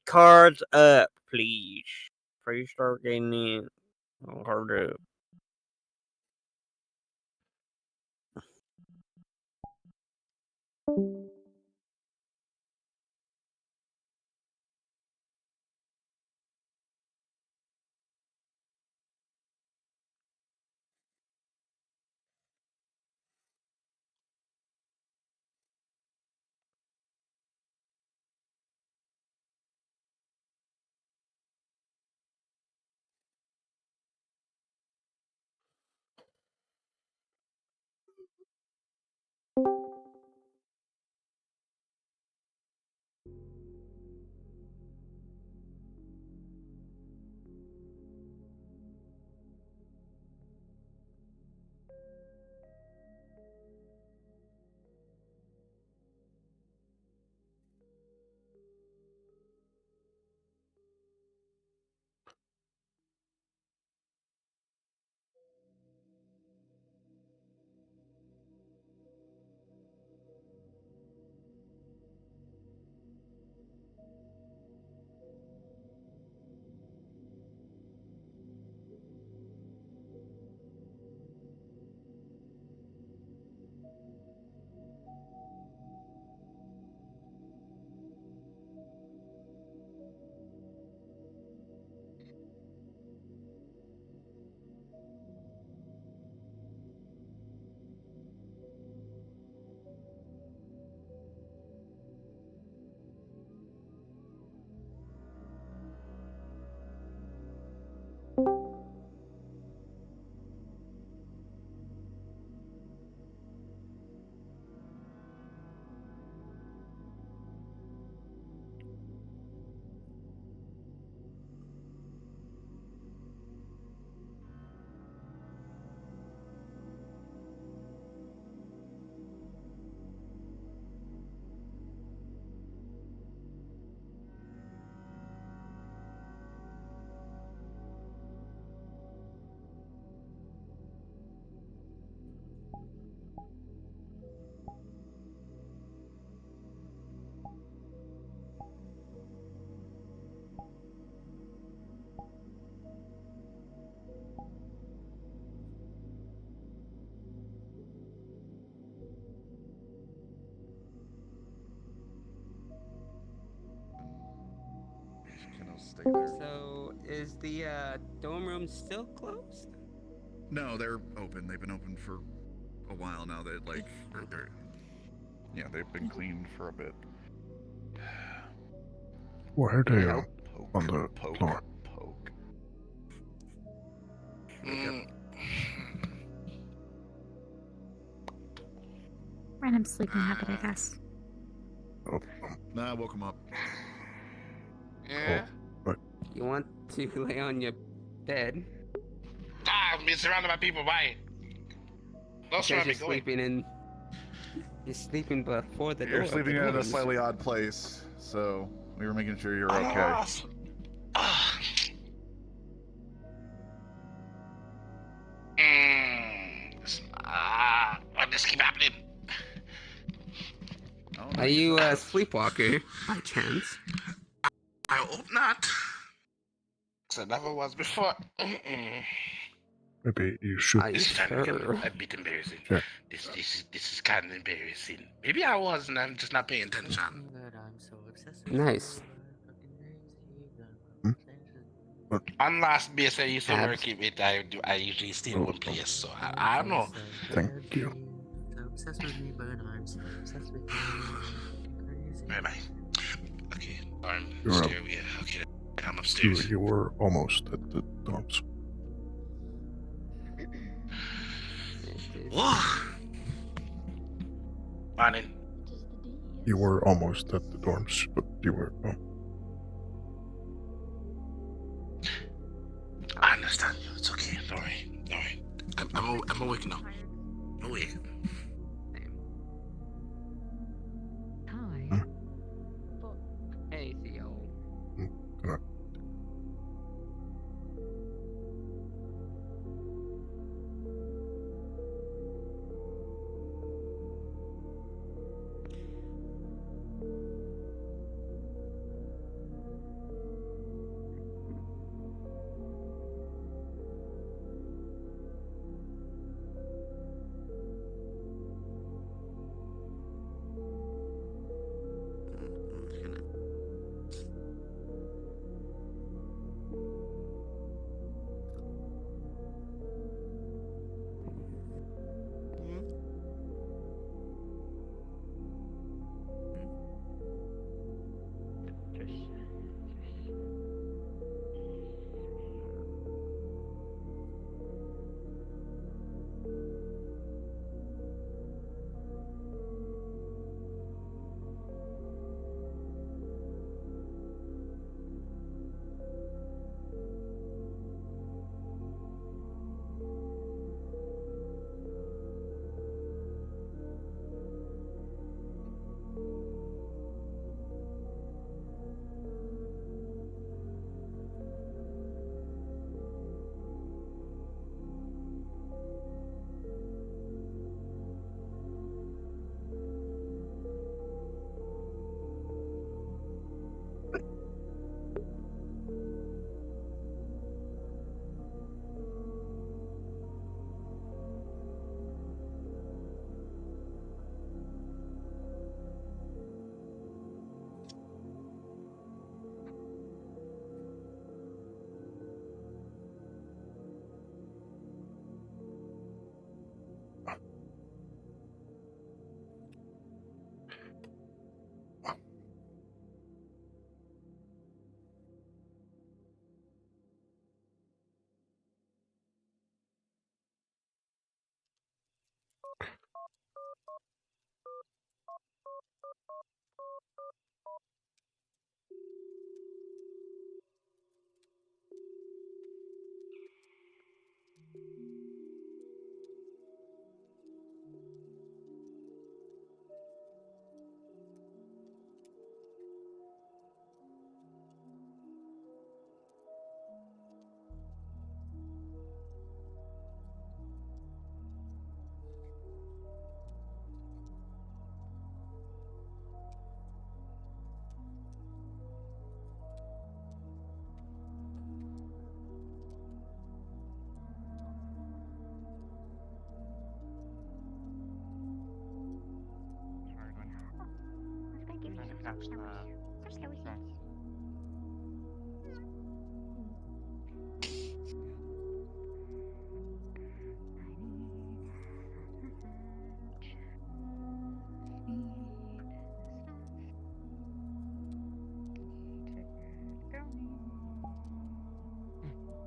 cards up, please. Please start getting in. Card up. Stay there. So, is the dorm room still closed? No, they're open. They've been open for a while now. They've been cleaned for a bit. Why are they Poke, on the poke, floor? poke. Random sleeping habit, I guess. Oh, Nah, I woke him up. Yeah. You want to lay on your bed? I'm being surrounded by people. Why? Don't Because surround you're me. Go sleeping in. You're sleeping before the door. You're sleeping in a slightly odd place, so we were making sure you're okay. Why this keep happening? Oh, Are you a sleepwalker by chance? I hope not. So I never was before. maybe you should. Are you This time sure? a bit embarrassing. Yeah. This is kind of embarrassing. Maybe I was, and I'm just not paying attention. Nice. On last base I used to Abs. work with, I usually stay in one place, so I don't know. Thank you. Where am I? Okay, I'm You're up. stairway. Okay, I'm upstairs. You were almost at the dorms. Whoa! Morning. You were almost at the dorms, but you were. Oh. I understand you. It's okay. Don't worry. Don't worry. I'm awake now. I'm awake. Hi. Hey, Theo. Good night.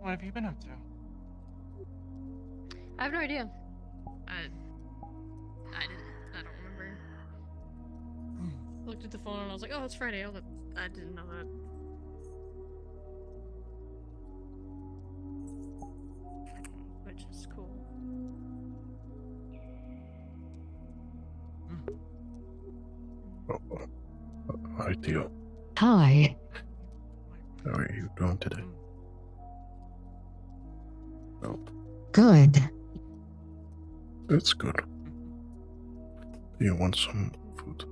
What have you been up to? I have no idea. I don't remember. Looked at the phone and I was like, oh, it's Friday. I didn't know that. Which is cool. Hi, Theo. Hi. How are you doing today? Oh, Good. that's good. Do you want some food?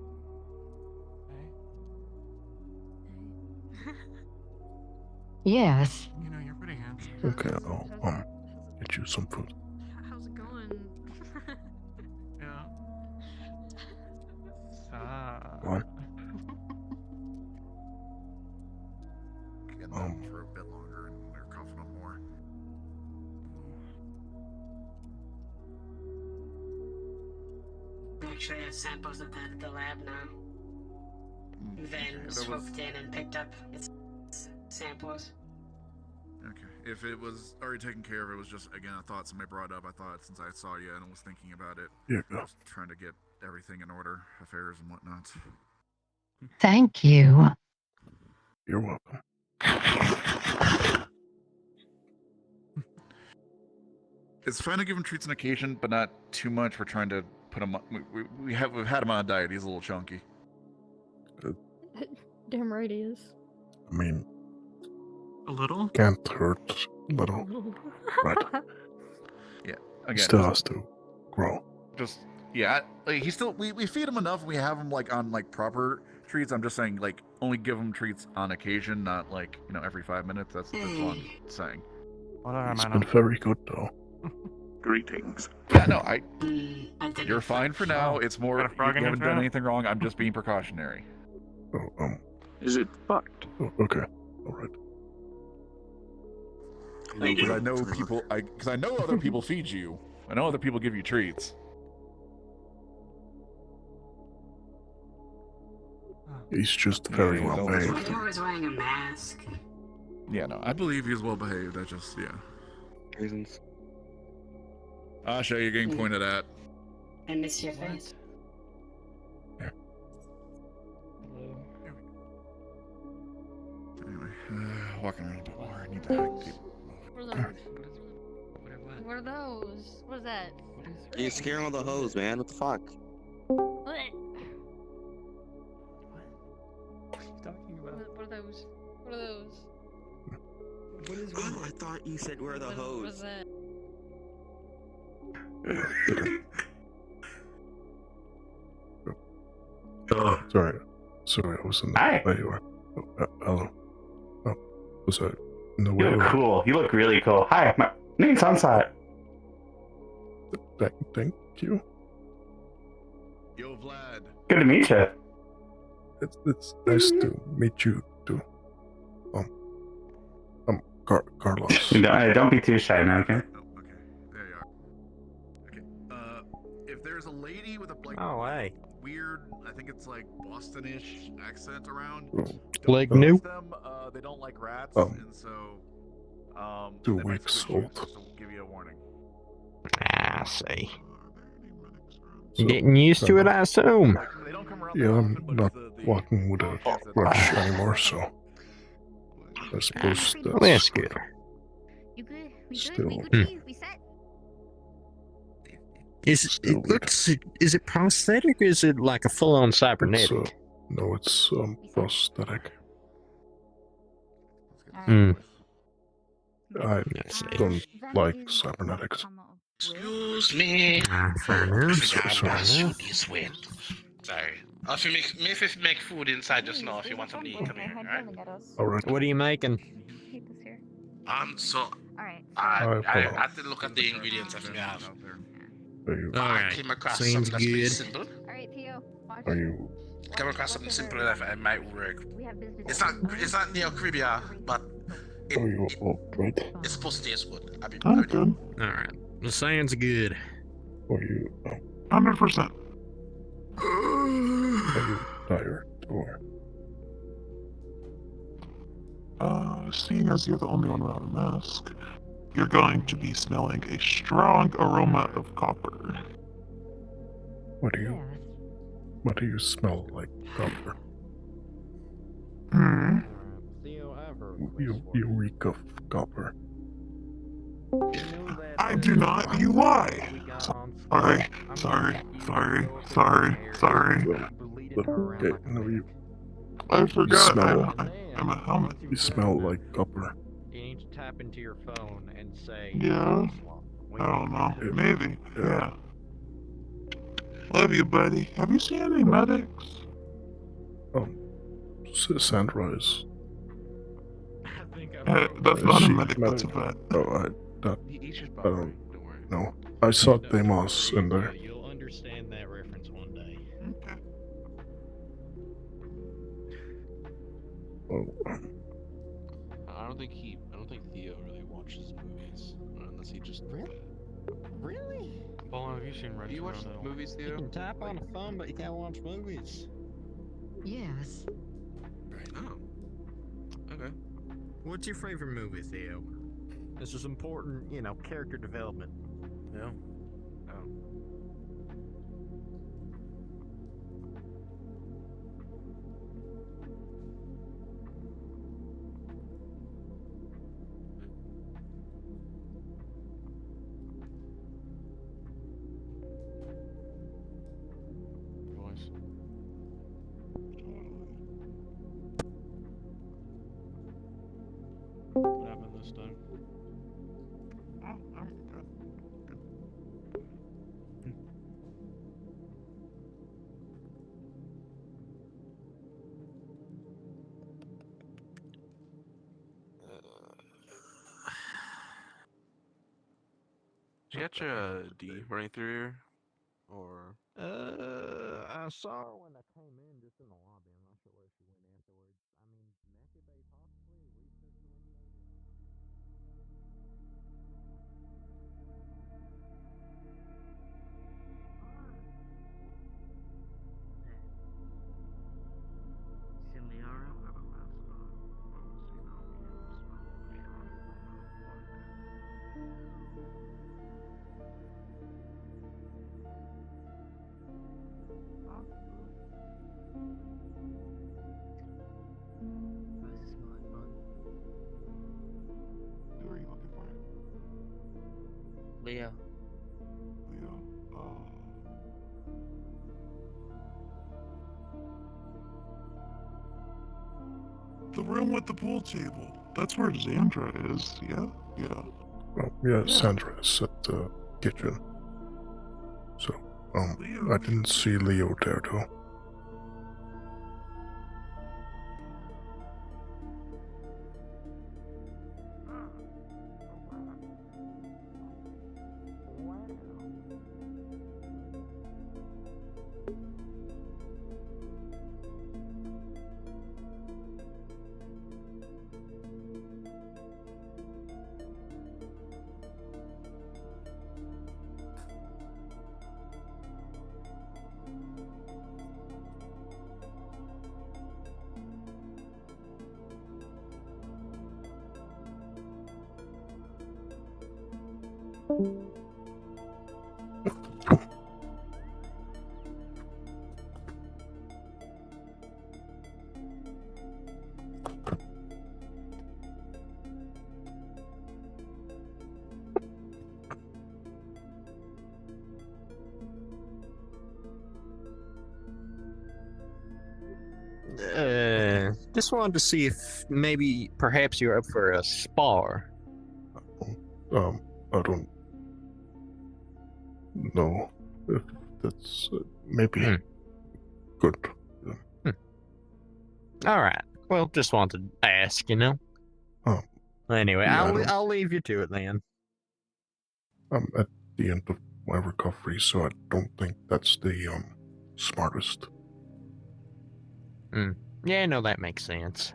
Yes. You know, you're pretty handsome. Okay, I'll get you some food. How's it going? Yeah. What? Getting them for a bit longer and they're coughing up more. We actually have samples of that at the lab now. Van swooped in and picked up its samples. Okay. If it was already taken care of, it was just, again, a thought somebody brought up. I thought since I saw you and was thinking about it, Here you go. just trying to get everything in order, affairs and whatnot. Thank you. You're welcome. It's fine to give him treats on occasion, but not too much. We're trying to put him on. We've had him on a diet. He's a little chunky. Damn right he is. I mean, A little? can't hurt little. Right. Again, Still has to grow. just yeah. Like he's still. We feed him enough. We have him like on like proper treats. I'm just saying like only give him treats on occasion, not like every 5 minutes. That's what I'm saying. Whatever, He's man. been very good though. Greetings. Yeah, no, I didn't. you're fine for now. Oh, It's more got a you frog in your haven't done throat? anything wrong. I'm just being precautionary. Oh, Is it fucked? oh, okay. All right. Because I know people. Because I know other people feed you. I know other people give you treats. He's just very Yeah, well don't- behaved. He was wearing a mask. Yeah, no, I believe he's well behaved. I just Reasons. Asha, you're getting pointed at. I miss your face. Anyway, walking around a bit more. I need to keep. What are those? What are those? What is that? You're scaring all the hoes, man. What the fuck? What? What are you talking about? What are those? What are those? What is Oh, I thought you said where are the What is hoes. that? Oh, sorry, I was in the Hi. way you were. Oh, hello. Oh, was I in the way? You look cool. You look really cool. Hi, my name's Sunset. Thank you. Yo, Vlad. Good to meet you. It's nice to meet you too. Carlos. Don't be too shy now, okay? Oh, okay. There you are. Okay. If there's a lady with a like Oh, hey. weird, I think it's like Boston-ish accent around. Leg don't new? touch them. They don't like rats, and so 2 they might weeks squish you, old. just to give you a warning. I see. So, Getting used to it, I assume. They don't come around Yeah, that I'm often, but not it's the walking with a crutch anymore, so I suppose Well, That's that's good. You good? We good? Still- We Gucci? We set? Is it prosthetic or is it like a full-on cybernetic? No, it's prosthetic. Hmm. I don't like cybernetics. Excuse me. Fair enough. Forgot shoot this wet. Sorry. If you make food inside, just know if you want something to eat, come here. Alright. What are you making? So Alright. I had to look at the ingredients that we have. I came across Seems something that's pretty good. simple. Alright, Theo. Are you? Come across something simple that it might work. It's not Neo Caribbean, but Are you alright? it's supposed to taste good. I mean, All right. Well, sounds good. Are you? 100%. Are you tired or? Seeing as you're the only one without a mask, you're going to be smelling a strong aroma of copper. What do you smell like, copper? Hmm. You reek of copper. I do not. You lie. Sorry. Okay, no, you. I forgot. Smell. I'm a helmet. You smell like copper. You need to tap into your phone and say. Yeah. I don't know. Maybe. Yeah. Love you, buddy. Have you seen any medics? Sandra is. That's not a medic. That's a vet. Oh, I don't know. I saw Deimos in there. You'll understand that reference one day. Okay. Oh, I don't think Theo really watches movies unless he just. Really? Well, have you seen Red? Do you watch movies, Theo? You can tap on a phone, but you can't watch movies. Yes. Oh. Okay. What's your favorite movie, Theo? This is important, character development. Yeah. Oh. Voice. What happened this time? Did you get your D running through here? Or I saw her when I came in, just in the lobby. I'm not sure where she went afterwards. I mean, Mecca Bay possibly, research eliminated. Who are you looking for? Leo. Leo. The room with the pool table. That's where Xandra is. Yeah? Yeah. oh, yeah, Sandra is at the kitchen. So, I didn't see Leo there though. Just wanted to see if maybe, perhaps you're up for a spar. I don't know if that's maybe good. All right. Well, just wanted to ask, you know. Oh. Anyway, Yeah, I'll leave you to it then. I'm at the end of my recovery, so I don't think that's the smartest. Yeah, no, that makes sense.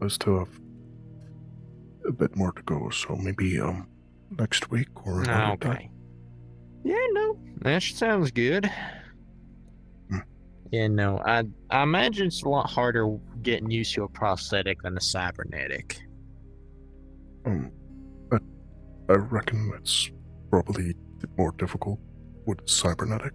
I still have a bit more to go, so maybe next week or another time. Okay. Yeah, no, that sounds good. Yeah, no, I imagine it's a lot harder getting used to a prosthetic than a cybernetic. I reckon it's probably more difficult with cybernetic.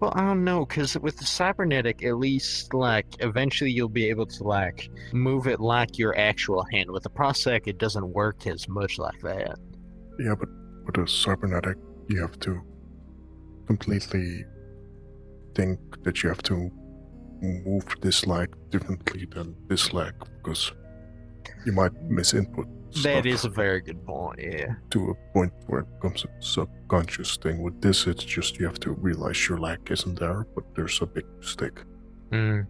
Well, I don't know, because with the cybernetic, at least, like, eventually you'll be able to, like, move it like your actual hand. With the prosthetic, it doesn't work as much like that. Yeah, but with a cybernetic, you have to completely think that you have to move this leg differently than this leg, because you might miss input. That is a very good point, yeah. To a point where it becomes a subconscious thing. With this, it's just you have to realize your leg isn't there, but there's a big mistake. So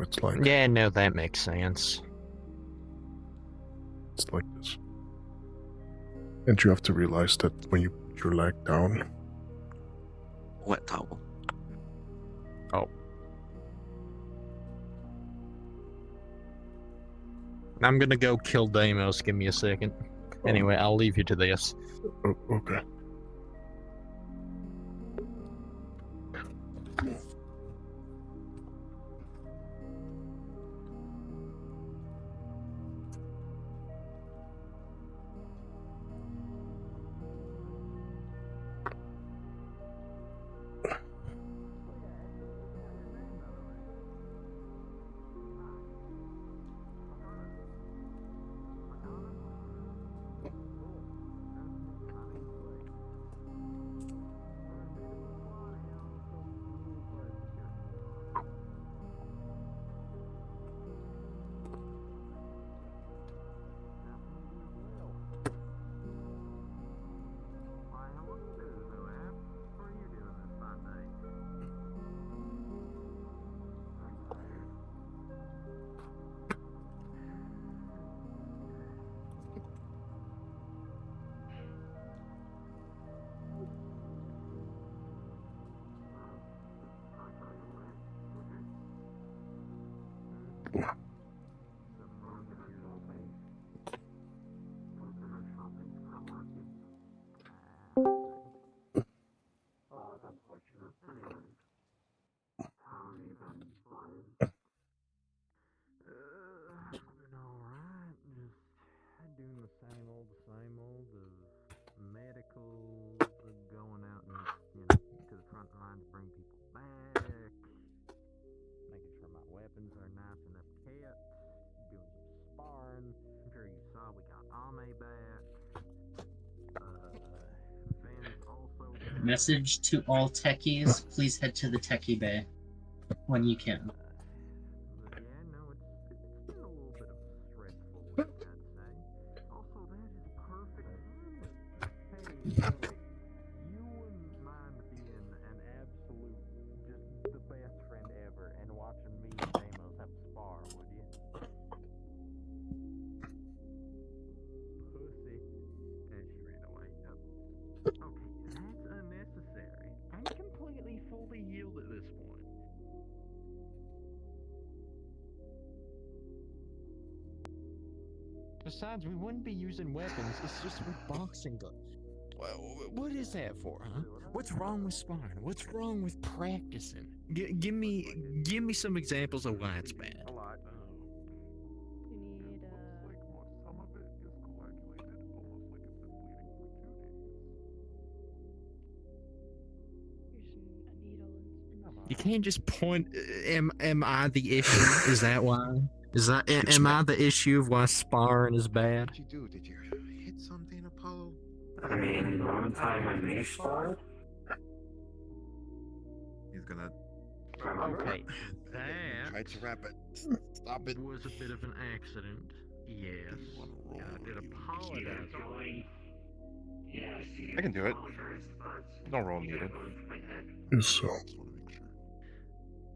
it's like... Yeah, no, that makes sense. It's like this. And you have to realize that when you put your leg down... Wet towel. Oh. I'm gonna go kill Deimos, give me a second. Anyway, I'll leave you to this. Okay. Doing the same old of medical, going out and, to the front line to bring people back, making sure my weapons are nice enough kept, doing some sparring. I'm sure you saw we got Ame back. Van's also back. Message to all techies, please head to the techie bay when you can. But yeah, no, it's been a little bit of a stressful week, I'd say. Also, that is perfect timing. Hey, you wouldn't mind being an absolute, just the best friend ever, and watching me and Deimos have a spar, would you? Pussy. And she ran away. Okay, that's unnecessary. I'm completely fully healed at this point. Besides, we wouldn't be using weapons. It's just with boxing gloves. What is that for, huh? What's wrong with sparring? What's wrong with practicing? Give me some examples of why it's bad. You need Some of it is coagulated, almost like it's been bleeding for 2 days. You can't just point. Am I the issue? Is that why? Am I the issue of why sparring is bad? What did you do? Did you hit something, Apollo? I mean, one time I may spar. He's gonna Okay, that Tried to wrap it. Stop it. was a bit of an accident. Yes. I did apologize for it. I can do it. No roll needed. Is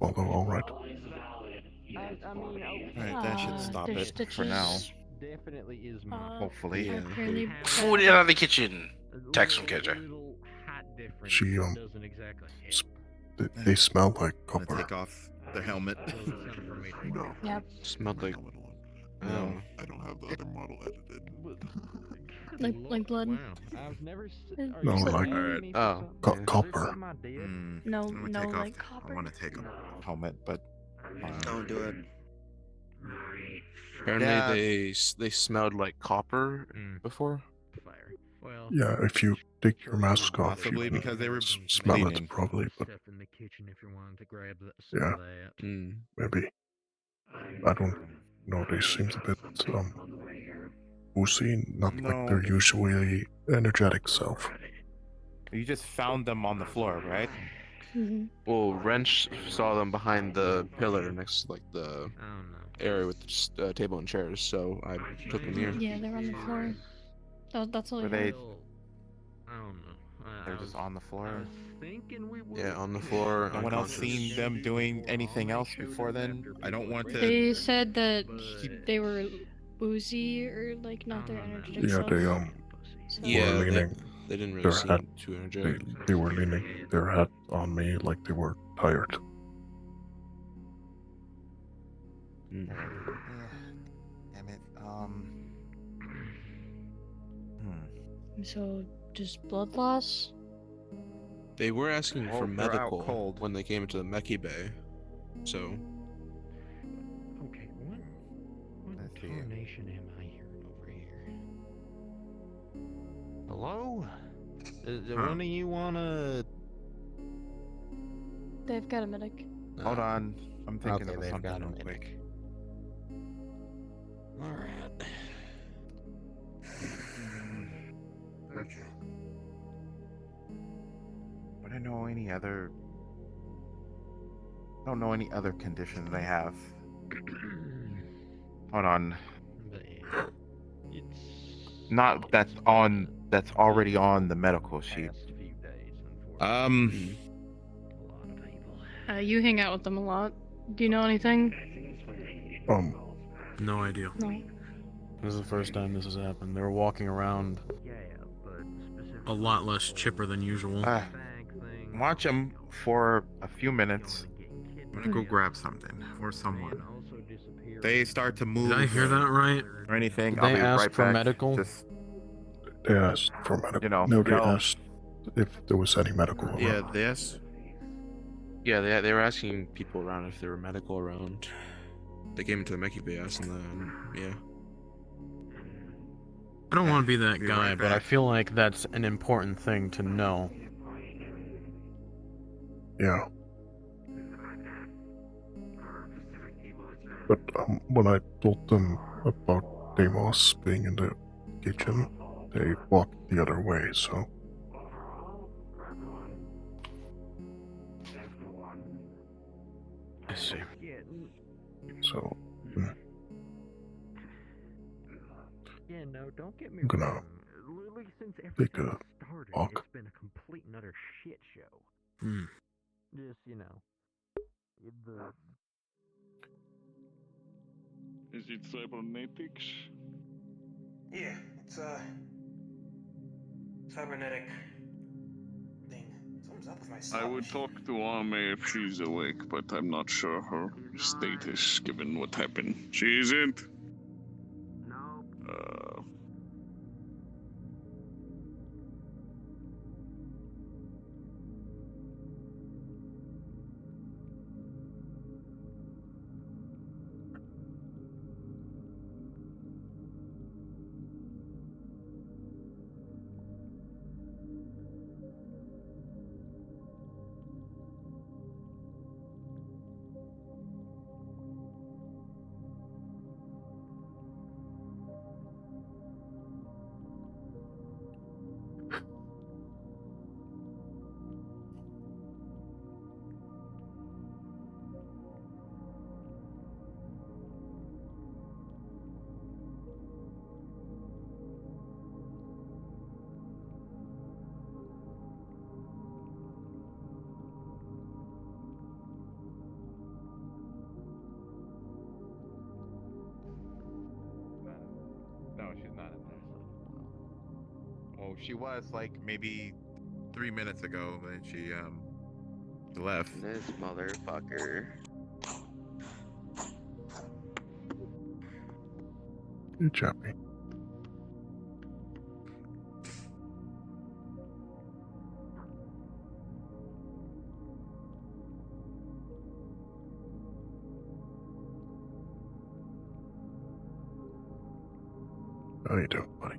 although all right. I mean, Alright, that should stop there's it for now. stitches. Definitely is more. Hopefully. Are apparently Food in the kitchen. Text from Kendra. She doesn't exactly they smell like I'm gonna copper. take off the helmet. No. Yep. Smelled like. No, I don't have the other model edited. Like blood. Wow. I've never. No, like Oh. copper. No, I'm gonna no, take like off. copper. I want to take off the helmet, but Don't do it. Apparently Yeah. they smelled like copper before. Fire. Well. Yeah, if you take your mask off, possibly you can because they were smell bleeding. it probably, but Stuff in the kitchen if you're wanting to grab that. Yeah. That. maybe. I don't know. They seemed a bit woozy, not like No. their usually energetic self. You just found them on the floor, right? Mm-hmm. Well, Wrench saw them behind the pillar next to like the I don't know. area with the table and chairs, so I took them here. Yeah, they're on the floor. That's all Were I they? heard. I don't know. They're just on the I floor. was thinking we would. Yeah, on the floor. No one else unconscious. seen them doing anything else before then? I don't want to. They said that they were woozy or like not their energetic Yeah, self. they So- Yeah, were leaning they didn't really their seem head. too energetic. They were leaning their head on me like they were tired. Damn it. So just blood loss. They were asking Well, for they're out medical cold. when they came into the Meki Bay, so Okay, what Let's see. tarnation am I hearing over here? Hello? Does one of you wanna? They've got a medic. Hold on. I'm thinking Okay, of they've something got a real medic. quick. All right. But I know any other. I don't know any other conditions they have. Hold on. It's Not that's on. That's already on the medical sheet. past few days, unfortunately. A lot of people. You hang out with them a lot. Do you know anything? No idea. No. This is the first time this has happened. They were walking around Yeah, but specifically. a lot less chipper than usual. Watch them for a few minutes. I'm gonna go grab something or someone. They start to move. Did I hear that right? Or anything? Did I'll they be ask right for back. medical? Just They asked for medical. You know, no, they no. asked if there was any medical. yeah, around. they asked. Yeah, they were asking people around if there were medical around. They came into the Meki Bay asking them. Yeah. I don't want to be that Be guy, right but I back. feel like that's an important thing to know. Yeah. But when I told them about Deimos being in the kitchen, they walked the other way, so... I see. So, Yeah, no, don't get me I'm gonna wrong. Literally since take everything a started, walk. it's been a complete and utter shit show. Hmm. Just, you know, the Is it cybernetics? Yeah, it's cybernetic thing. Something's up with my I would talk to Ame if she's awake, but I'm not sure her status given what happened. She isn't? No. No, she was like maybe 3 minutes ago, but then she left. This motherfucker. You chappy. How you doing, buddy?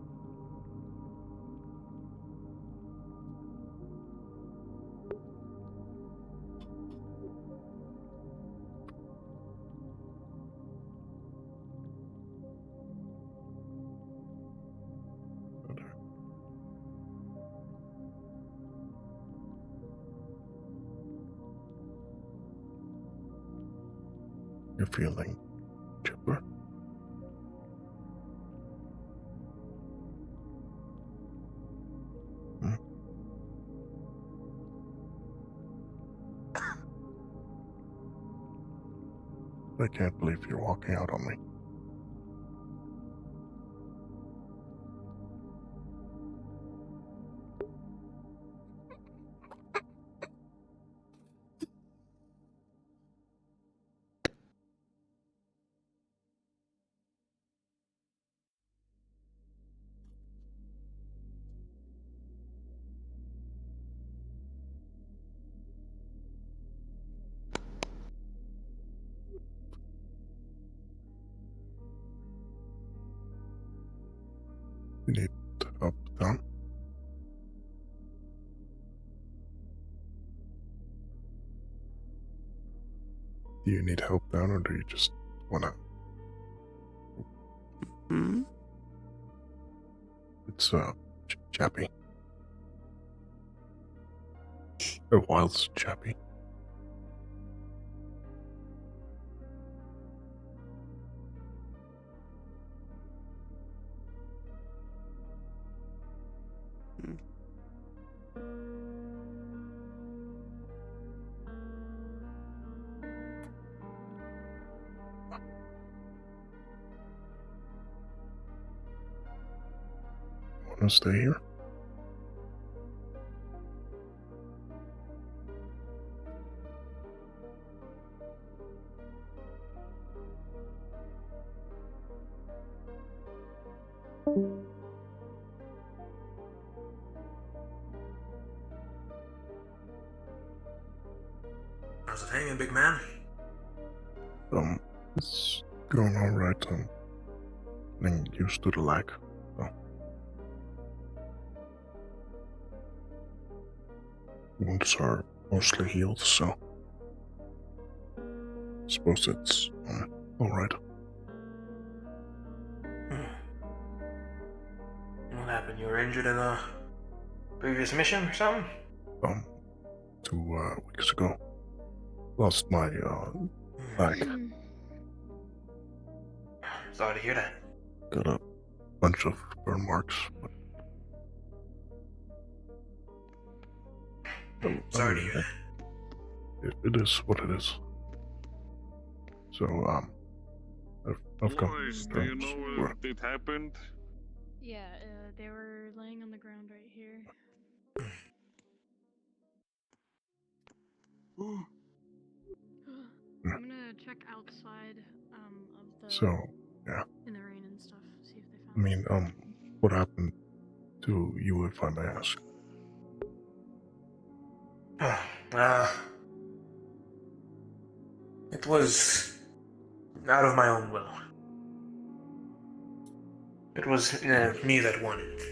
You're feeling chipper? I can't believe you're walking out on me. You need help down? Do you need help down, or do you just wanna? It's Chappie. Wild's Chappie. Wanna stay here? How's it hanging, big man? It's going alright. Getting used to the lag. So. Wounds are mostly healed, so I suppose it's alright. What happened? You were injured in a previous mission or something? 2 weeks ago. Lost my leg. Sorry to hear that. Got a bunch of burn marks. But Sorry to hear that. It is what it is. So I've come Boys, to do you terms know where if it happened? Yeah, they were laying on the ground right here. I'm gonna check outside of the So yeah. in the rain and stuff, see if they found I mean, what happened to you, if I may ask? It was out of my own will. It was me that wanted it.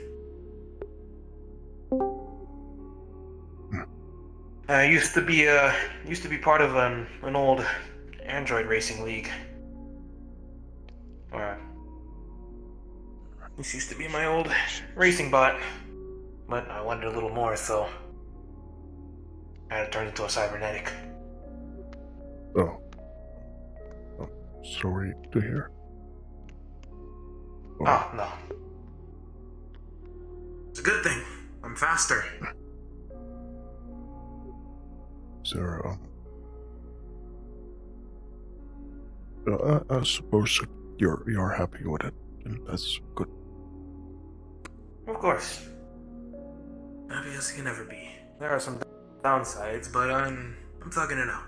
I used to be part of an old android racing league. This used to be my old racing bot, but I wanted a little more, so I had to turn into a cybernetic. Oh, sorry to hear. Oh, no. It's a good thing. I'm faster. Is there, I suppose you're happy with it, and that's good. Of course. as it can ever be. There are some downsides, but I'm thugging it out.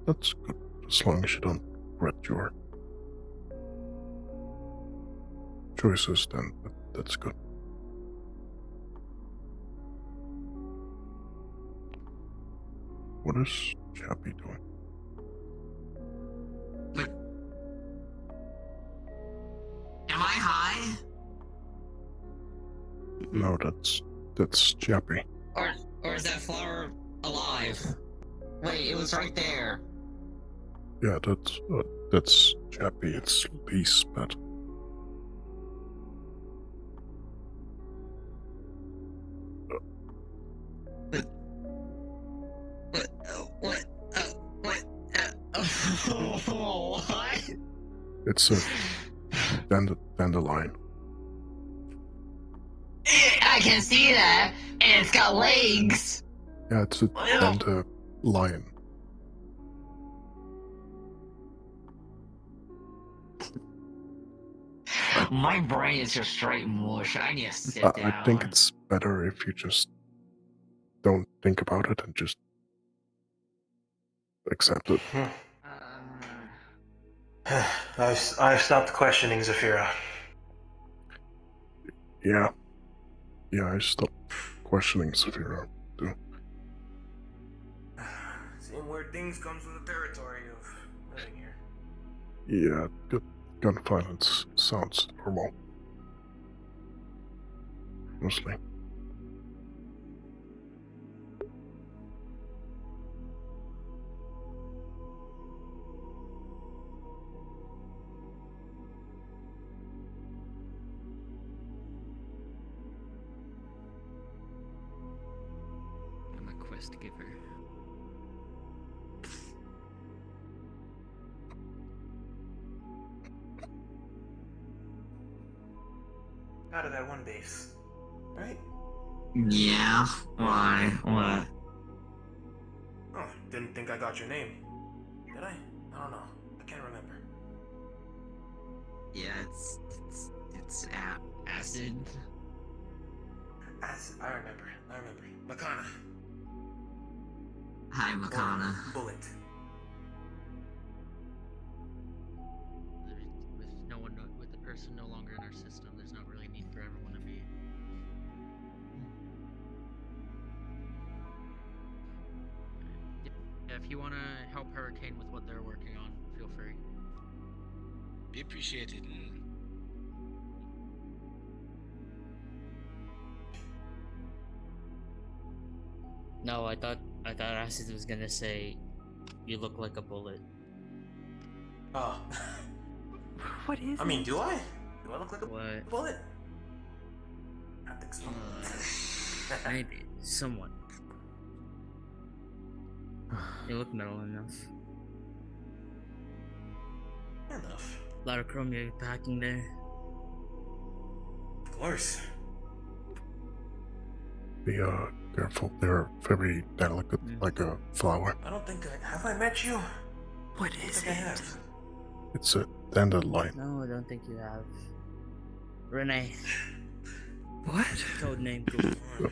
That's good, as long as you don't regret your choices, then that's good. What is Chappie doing? Am I high? No, that's Chappie. Or is that flower alive? Wait, it was right there. Yeah, that's Chappie. It's Lee's pet. What? It's a dandelion. I can see that, and it's got legs. Yeah, it's a dandelion. My brain is just straight mush. I need to sit down. I think it's better if you just don't think about it and just accept it. I've stopped questioning Zafira. Yeah, I stopped questioning Saphira too. Seeing weird things comes with the territory of living here. Yeah, gun violence sounds normal. Mostly. I'm a quest giver. Out of that one base, right? Yeah. Why? What? Oh, didn't think I got your name. Did I? I don't know. I can't remember. Yeah, it's acid. I remember. Makana. Hi, Makana. Bullet. With the person no longer in our system, there's not really need for everyone to be. Yeah, if you want to help Hurricane with what they're working on, feel free. Be appreciated. No, I thought Acid was gonna say, "You look like a bullet." Oh. What is? I mean, do I? Do I look like a What? bullet? I think so. Maybe somewhat. You look metal enough. Enough. A lot of chrome you're packing there. Of course. Be careful. They're very delicate, like a flower. I don't think have I met you? What is it? I have. It's a dandelion. No, I don't think you have. Renee. What? Code name. Cool.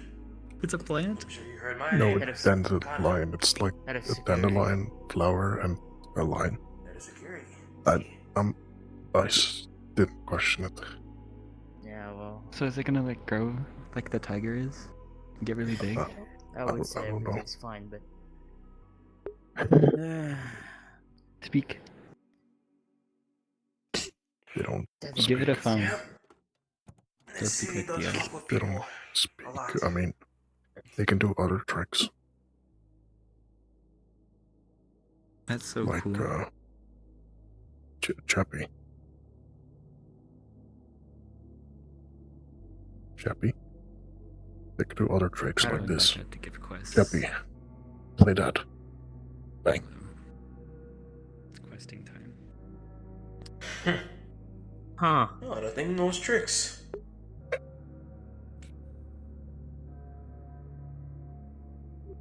It's a plant? I'm sure you heard my No, name. it's dandelion. It's like Head of a security. dandelion flower and a line. Head of security. I didn't question it. Yeah, well. So is it gonna like grow like the tiger is? Get really big? I would I say don't know. everything's fine, but. Speak. They don't Give it a speak. phone. This city does fuck with They people. don't speak. A lot. I mean, they can do other tricks. That's so like, cool. Chappie. Chappie. They can do other tricks How do like I this. invite that to give quests? Chappie. Play that. Bang. It's questing time. Huh. Oh, I don't think knows tricks.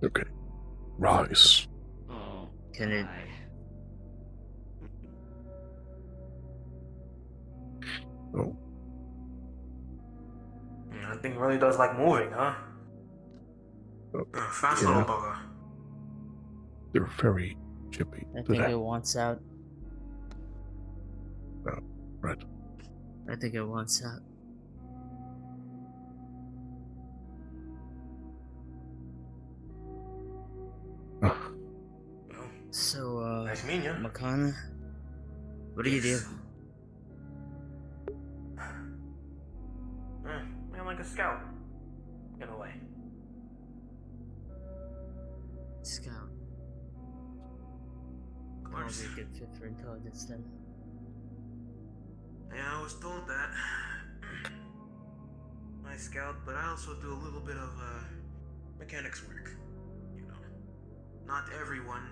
Okay. Rise. Oh, can it? Oh. That thing really does like moving, huh? Fast little bugger. They're very chippy I think today. it wants out. Right. I think it wants out. So, nice meeting you. Makana, what do you do? I'm like a scout, in a way. Scout. Probably a good fit for intelligence then. Yeah, I was told that. I scout, but I also do a little bit of mechanics work. You know, not everyone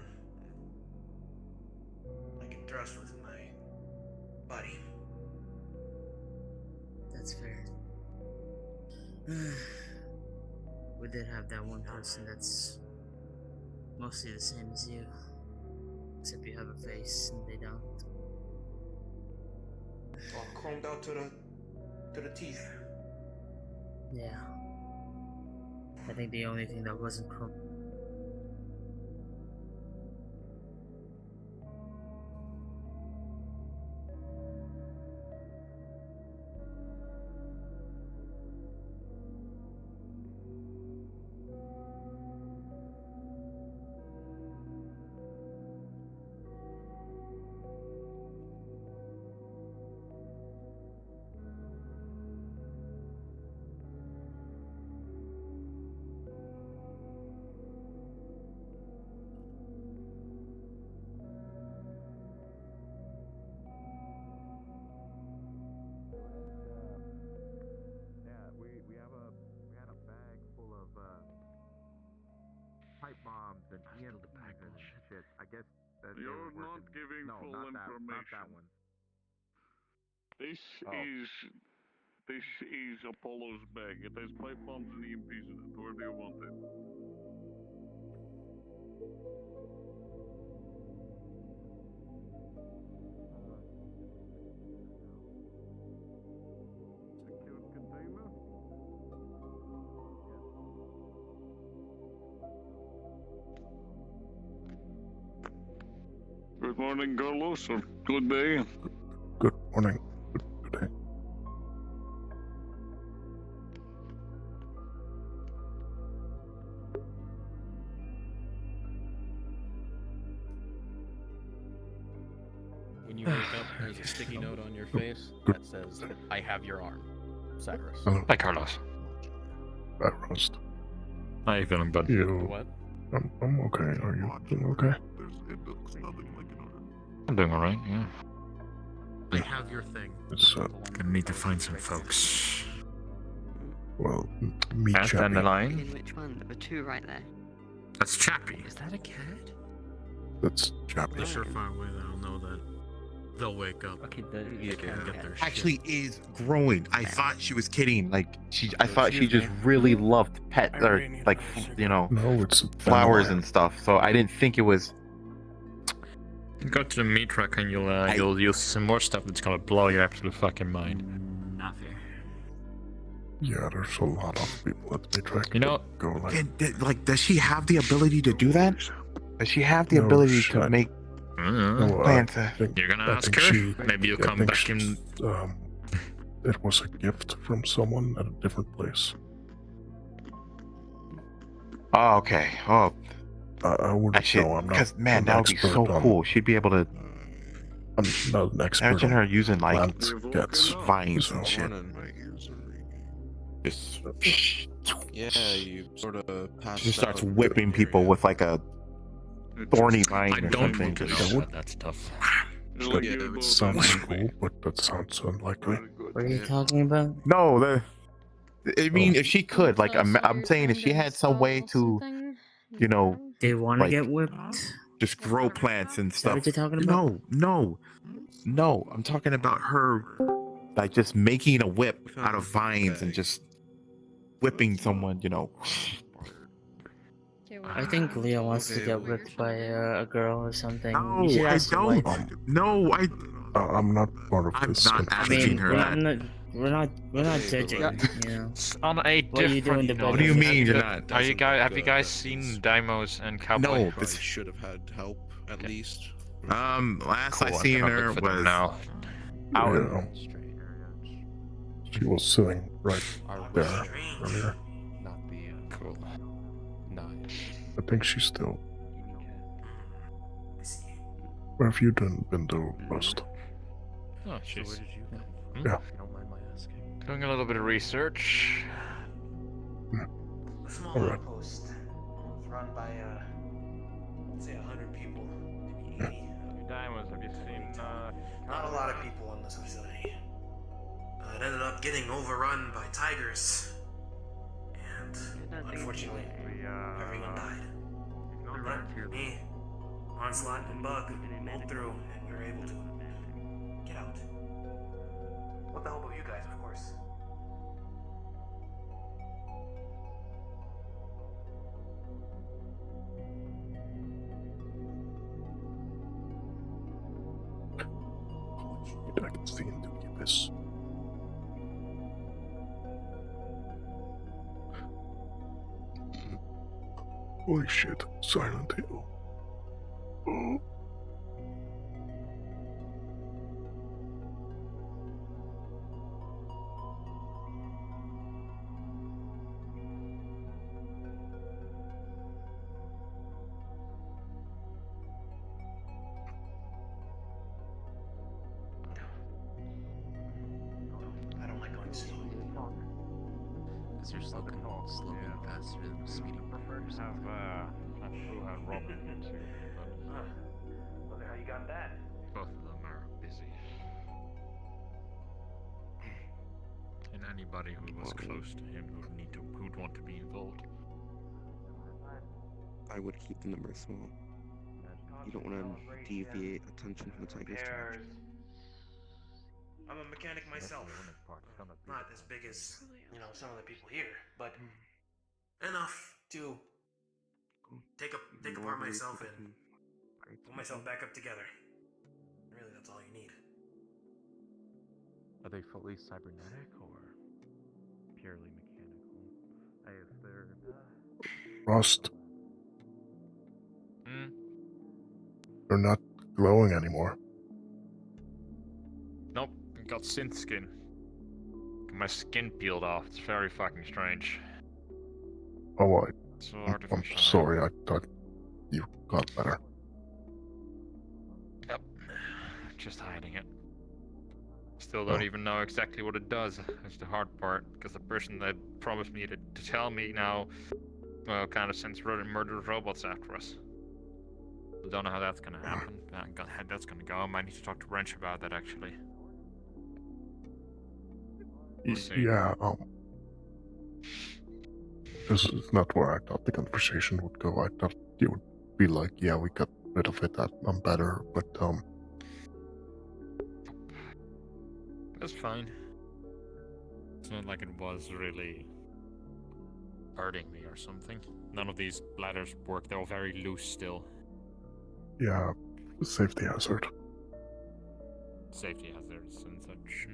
I can trust with my body. That's fair. We did have that one person that's mostly the same as you. Except you have a face and they don't. All chromed out to the teeth. Yeah. I think the only thing that wasn't chrome. Pipe bombs and EMPs and shit. I guess that You're not giving full information. Not that one. This is Apollo's bag. It has pipe bombs and EMPs in it. Where do you want it? Secured container? Good morning, Carlos, or good day. Good morning. Good day. When you wake up, there's a sticky note on your face that says, "I have your arm." Cyrus. Hi, Carlos. Hi, Rust. How you feeling, bud? What? I'm okay. Are you doing okay? I'm doing alright, yeah. I have your thing. It's, Gonna need to find some folks. well, meet Cat Chappie. and the lion? Which one? There were two right there. That's Chappie. Is that a cat? That's Chappie. They're so far away that I'll know that. They'll wake up. Okay, They can't get their Actually is growing. I thought she was kidding. Like I thought she just really loved pets or like No, it's flowers and stuff. So I didn't think it was. Go to the meat truck and you'll use some more stuff that's gonna blow your absolute fucking mind. Not fair. Yeah, there's a lot of people at the track. You know, go like. And, like, does she have the ability to do that? Does she have the ability to make plants? You're gonna ask her? Maybe you'll come back in. It was a gift from someone at a different place. Oh, okay. Oh, I wouldn't know. I'm not. Because man, an that would be expert so on- cool. She'd be able to. I'm not an expert. Imagine on her using like plants, gets vines so- and shit. Just yeah, you sort of pass. She starts whipping people with like a thorny vine I or don't something. want to know about that stuff. That sounds cool, but that sounds unlikely. What are you talking about? No, I mean, if she could, like, I'm saying, if she had some way to, you know, They want to like, get whipped? just grow plants and Is that stuff. what you're talking about? No. I'm talking about her, like, just making a whip out of vines and just whipping someone, you know. I think Leo wants to get whipped by a girl or something. No, You should I ask your don't. wife. No, I'm not part of this. not I asking mean, her well, that. I'm not, We're not judging. You know. On a What are you doing different to note, What do you mean you're not? Are you guys? Have you good, guys that seen means- Daimos and Cowboy? No, Probably should have had help at least. Last I Cool, I'm seen gonna her look for them was now. Yeah. She was sitting right there earlier. Not the cool. Nice. I think she's still. Where have you been to, Rust? Oh, jeez. Yeah. Doing a little bit of research. A small Alright. outpost. It's run by, let's say 100 people, maybe 80. Diamonds, have you seen, Not a lot of people in this facility. It ended up getting overrun by tigers. And, unfortunately, everyone died. But me, Onslaught, and Bug pulled through, and we were able to get out. With the help of you guys, of course. I can see into the abyss. Holy shit, Silent Hill. Oh. I don't like going slow. Is your slow slowing faster than speeding? Have Robin too, but Wonder how you got that. both of them are busy. And anybody who was close to him who'd want to be involved. I would keep the number small. You don't want to deviate attention from the tigers too much. I'm a mechanic myself. Not as big as, some of the people here, but enough to take apart myself and put myself back up together. Really, that's all you need. Are they fully cybernetic or purely mechanical? Hey, if they're Rust. They're not glowing anymore. Nope, got synth skin. My skin peeled off. It's very fucking strange. Oh, So I'm artificial. sorry, I thought you got better. Yep. Just hiding it. Still don't even know exactly what it does. That's the hard part, because the person that promised me to tell me now, well, kind of sends murderous robots after us. Don't know how that's gonna happen. How that's gonna go. I might need to talk to Wrench about that actually. We'll see. Yeah, this is not where I thought the conversation would go. I thought you would be like, yeah, we got rid of it, I'm better, but That's fine. It's not like it was really hurting me or something. None of these bladders work. They're all very loose still. yeah, safety hazard. Safety hazards and such.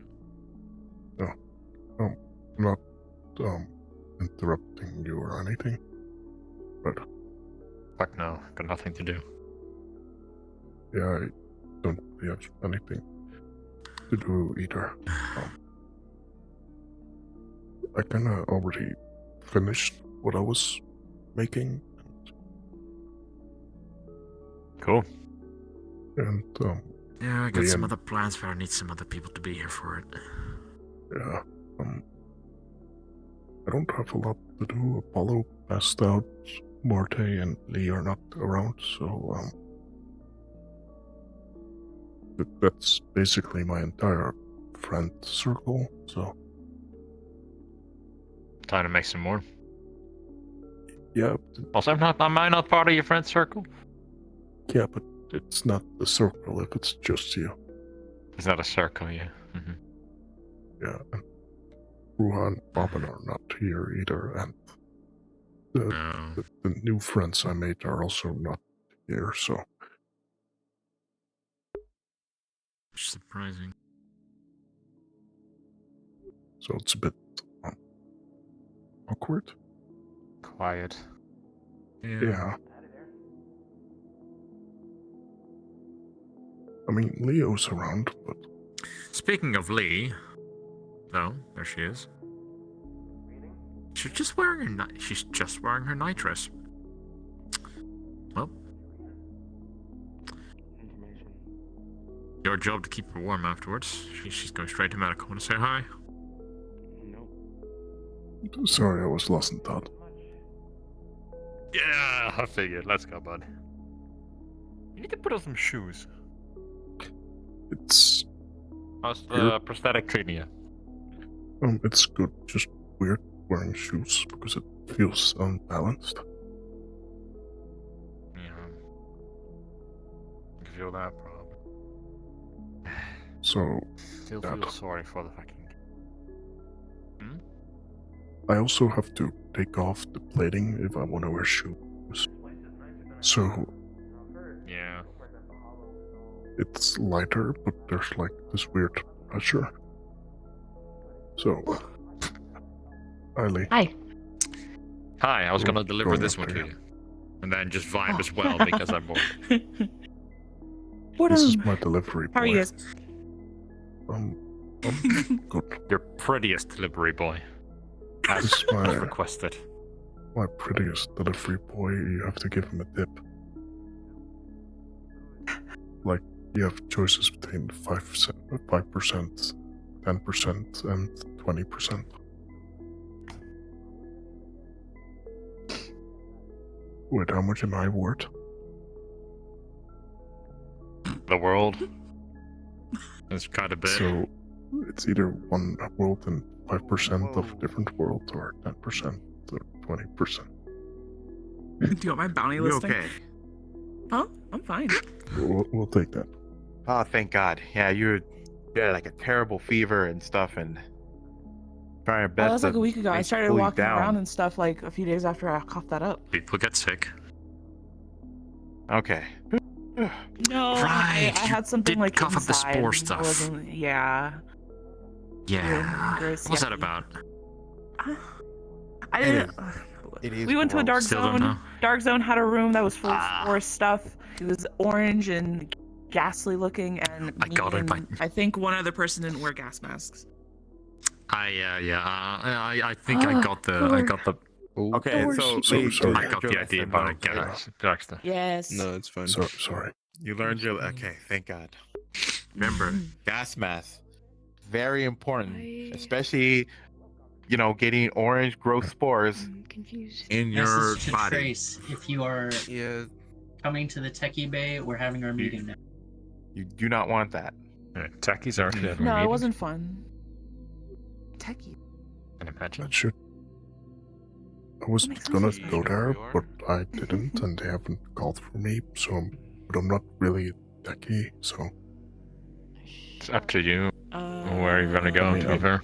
No, I'm not interrupting you or anything, but Fuck no, got nothing to do. yeah, I don't really have anything to do either. I kinda already finished what I was making. Cool. And Yeah, I got some Liam- other plans, but I need some other people to be here for it. Yeah, I don't have a lot to do. Apollo passed out, Marte and Lee are not around, so that's basically my entire friend circle, so Time to make some more. yeah, Also, am I not part of your friend circle? yeah, but it's not the circle if it's just you. It's not a circle, yeah. Yeah, and Ruhan and Bobbin are not here either, and the new friends I made are also not here, so Surprising. So it's a bit awkward. Quiet. Yeah. I mean, Leo's around, but Speaking of Lee, no, there she is. She's just wearing her night dress. Well, your job to keep her warm afterwards. She's going straight to medical. Want to say hi? sorry I was lost in thought. Yeah, I figured. Let's go, bud. You need to put on some shoes. It's How's the prosthetic treating you? it's good. Just weird wearing shoes because it feels unbalanced. Yeah. I can feel that problem. So Still feel sorry for the fucking. I also have to take off the plating if I want to wear shoes. So Yeah. it's lighter, but there's like this weird pressure. So, hi Lee. Hi. Hi, I was gonna deliver going this one after to you. And then just vibe as well because I'm bored. This is my delivery boy. How are you guys? Good. Your prettiest delivery boy. This As is my requested. prettiest delivery boy. You have to give him a tip. Like you have choices between 5%, 10%, and 20%. Wait, how much am I worth? The world. It's kind of big. So it's either one world and 5% of a different world, or 10% or 20%. Do you want my bounty You listing? okay? Huh? I'm fine. We'll take that. Oh, thank God. Yeah, you had like a terrible fever and stuff, and trying your Oh, best that was like to a week ago. I make started cool you walking down. around and stuff like a few days after I coughed that up. People get sick. Okay. No, Right, I had something did like cough up the inside. spore It stuff. wasn't- Yeah. Yeah. gross, What's that yucky. about? I didn't. It is We went to a dark Still don't zone. know. Dark zone had a room that was full of spore stuff. It was orange and ghastly looking, and I me got it, and but- I think one other person didn't wear gas masks. I think I got the. Okay, so So Lee, sorry. I got the idea, but I get it. Dexter. Yes. No, it's fine. So sorry. you learned your. Okay, thank God. Remember, gas mask, very important, especially getting orange growth spores Confused. in your Message to body. Trace, if you are coming to the techie bay, we're having our meeting now. You do not want that. Techies are actually having a No, it meeting. wasn't fun. Techie. Can you imagine? That should. I was makes gonna sense. go there, but I didn't, and they haven't called for me. But I'm not really techie, so. It's up to you. Where are you gonna go? I mean, To be fair.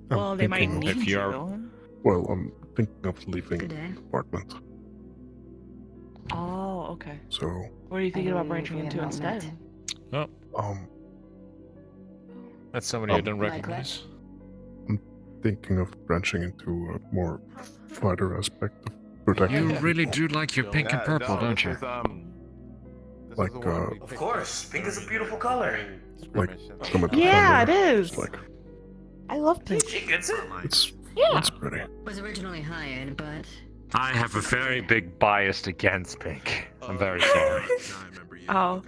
I'm Well, they might thinking of- need If you are- you. Well, I'm thinking of leaving Good day. the apartment. Oh, okay. So, What are you thinking about believe branching we into have not instead? met. Oh, that's somebody I don't Like recognize. thinking of branching into a more fighter aspect of protection. You really do like your pink and purple, no, don't this you? is, this Like, is the one we Of picked course, up pink is a during beautiful color. Like skirmish. some of the Yeah, thunder, it is. it's like I love pink. She gets it. it's Yeah. it's pretty. Was originally hired, but I have a Very big bias against pink. I'm very sorry. Oh.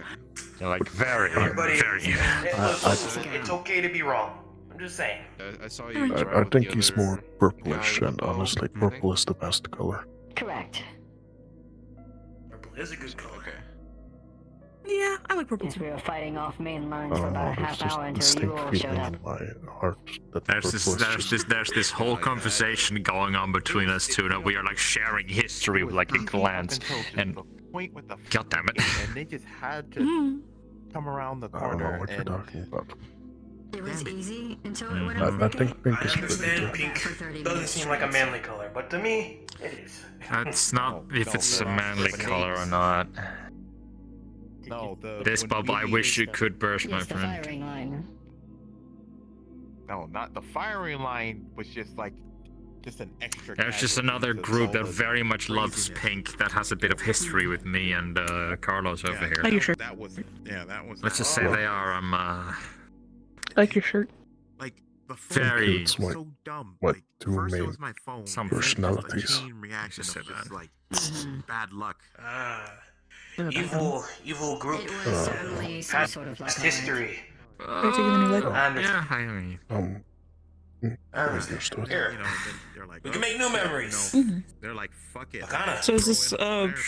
Like very, Everybody, very. it's okay to be wrong. I'm just saying. I saw you. I think he's more purplish, and honestly, purple is the best color. correct. Purple is a good color. Yeah, I like purple Since too. we were fighting off main lines for about a There's half just hour a until you distinct all showed feeling up. in my heart that There's this, purple is there's just this, there's this whole conversation going on between us two. Now we are like sharing history with like a glance, and Point with the God damn it. and they just had to Mm. come around the I don't know corner what you're and talking about. It was easy until Mhm. it went I over think pink I is pretty understand good. pink for 30 doesn't minutes seem like a straight. manly color, but to me, it is. That's not if it's a manly color or not. no, the This when Bob, we I wish you used- could burst, my Yes, the friend. firing line. No, not the firing line was just like just an extra. There's just casualty another to group that all the very much loves craziness. pink that has a bit of history with me and Carlos over here. Like your shirt. That was that was. Let's just say they are Like your shirt. Like the very It's like so dumb. what Like, two first it main was my phone. Some and then just a personalities. chain reaction Just of say just that. like bad luck. Evil group. It was certainly some sort of like History. Yeah, I mean. Understood. Here. You know, then they're like, We can make new memories. they're like, fuck it. Makana. So is this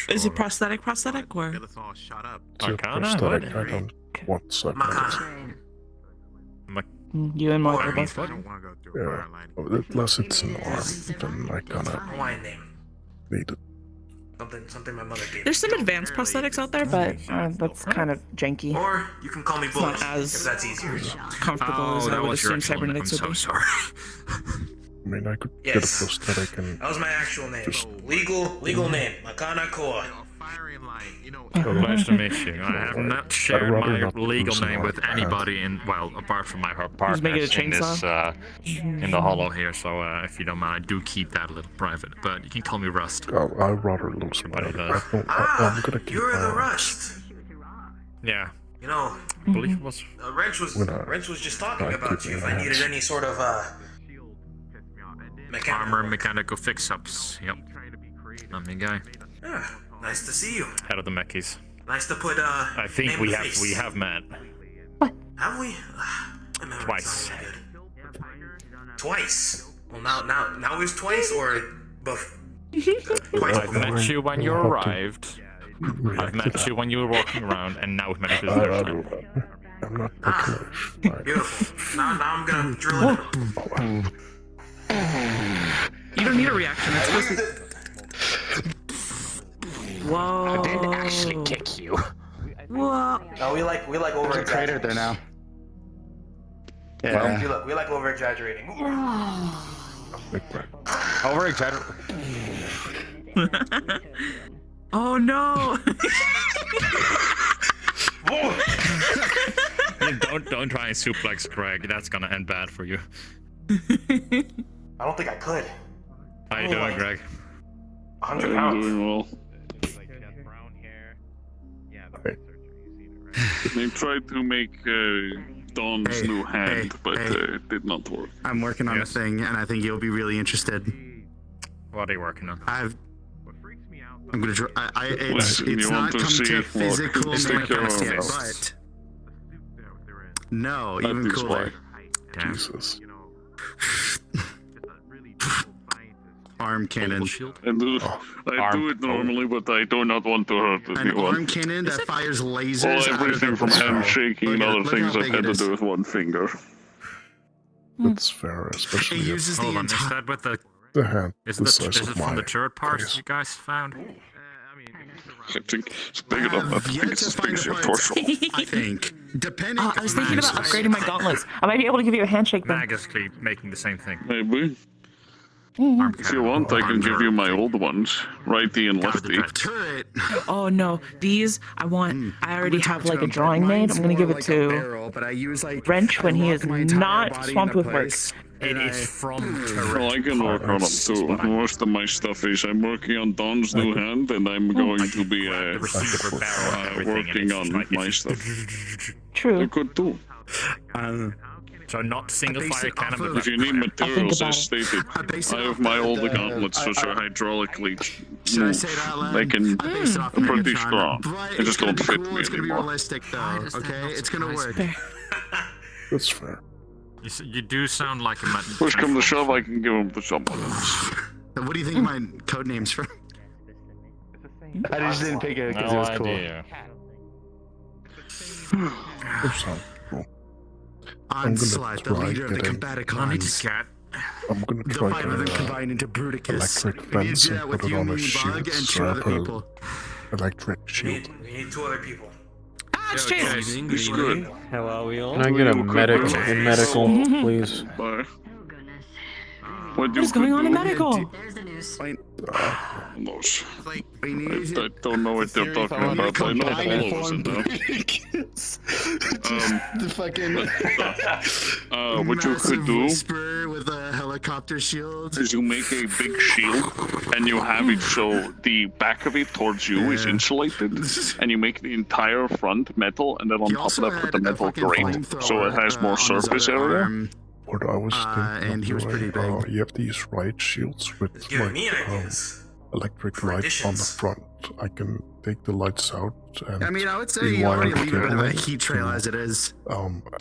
is it prosthetic or? Get us all shut up. It's a prosthetic. I don't want cybernetics. You and Mark are I both. don't want to go through a Yeah. fire line. Unless it's an arm, then I kinda Hawaiian name. need it. Something my mother gave There's some advanced prosthetics out there, but that's kind of janky. Or you can call me It's not Bullets, as if that's easier. comfortable as I that would was your assume actual name. I'm cybernetics so would be. sorry. I mean, I could Yes. get a prosthetic and That was my actual name. Just- Legal name. Makana Koa. Firing line, you know. Nice to meet you. I have not shared rather my not legal lose name an with arm. anybody in, well, apart from my partner make it a in this, chainsaw? in the hollow here, so if you don't mind, I do keep that a little private, but you can call me Rust. I'd rather lose my Everybody arm. does. I'm gonna keep You're my the arm. Rust. Yeah, You know, I believe it was. Wrench was just talking I about keep you. If my I needed hands. any sort of Armor mechanical fix-ups. Yep. I'm the guy. Yeah, nice to see you. Head of the Meckies. Nice to put I think name we to have face. met Have we? My memory's twice. not really good. Twice. Well, now is twice or both. Twice I've before. met you when you We'll have to arrived. I've met you when you were walking around, and now we've met each I other. don't know. I'm not particular. Beautiful. Now I'm gonna drill it. You don't need a reaction. It's supposed to. Whoa. I didn't actually kick you. Whoa. No, we like over exaggerating. there now. Yeah. We like over exaggerating. Over exaggerate. Oh no. Don't try and suplex Greg. That's gonna end bad for you. I don't think I could. How you doing, Greg? 100 I'm pounds. doing well. They tried to make Don's new hand, but it did not work. I'm working on a thing, and I think you'll be really interested. What are you working on? I'm gonna. It's You not want to come see to what physical is the manifest yet, cure? but no, That even is cooler. Damn. Jesus. Arm cannon. I do it normally, but I do not want to hurt An anyone. arm cannon that fires lasers Well, out of everything the from pistol. handshaking and Look other at things how I've big had it to is. do with one finger. That's fair, especially It if uses the Hold on, is entire. that with the? the hand Is the it size is of it from the my turret parts face. you guys found? I think it's big enough. I I've think yet it's to as big find as the your parts. torso. I think, depending. I was thinking about on upgrading my gauntlets. I might be able to give you a handshake then. Magically making the same thing. Maybe. Mhm. If you want, I can give you my old ones, righty and lefty. Turret. Oh no, these I want. I already We're have talking like a about drawing made. mine's I'm gonna more give it like a to barrel, but I use like Wrench when I he lock is my entire not body swamped into with work. place, It and is I- from turret. Well, I can work on them too. Most of my stuff is I'm working on Don's new hand, and I'm going to be The receiver barrel and everything, and working it's on just like my it's stuff. True. You could too. So not single fire cannon, but If you need materials, about as it. stated, I have my older gauntlets, which are hydraulically Should I moved. say it out loud? They can, I based it off they're pretty Megatron, strong. but They it's just gonna don't be fit cool, me it's gonna be anymore. realistic though. Okay, it's gonna work. That's fair. you do sound like a man. Push come to shove, I can give them to someone else. What do you think my code name's from? I just didn't pick it because it was cool. That sounds cool. I'm gonna Onslaught, the try leader of the getting- Combaticons. I'm gonna The try five of them getting combined into Bruticus. electric We need to fence do and that with put it you, on me, a Bug, shield, and so two I other put people. electric shield. We need 2 other people. Ah, it's Chase. He's good. How are we all? Can I get a medical in medical, please? Bye. What is going on in medical? There's the news. Those. Like, I don't know what they're talking about. I know follows in them. The fucking What you could do whisper with a helicopter shield is you make a big shield and you have it so the back of it towards you is insulated, and you make the entire front metal, and then on top of that put the metal grate so it has more surface area. What I was thinking and he was pretty big. you have these riot shields with giving me like ideas electric for lights on the additions. front. I can take the lights out and I mean, I would say you already leave it in a them heat trail to, as it is.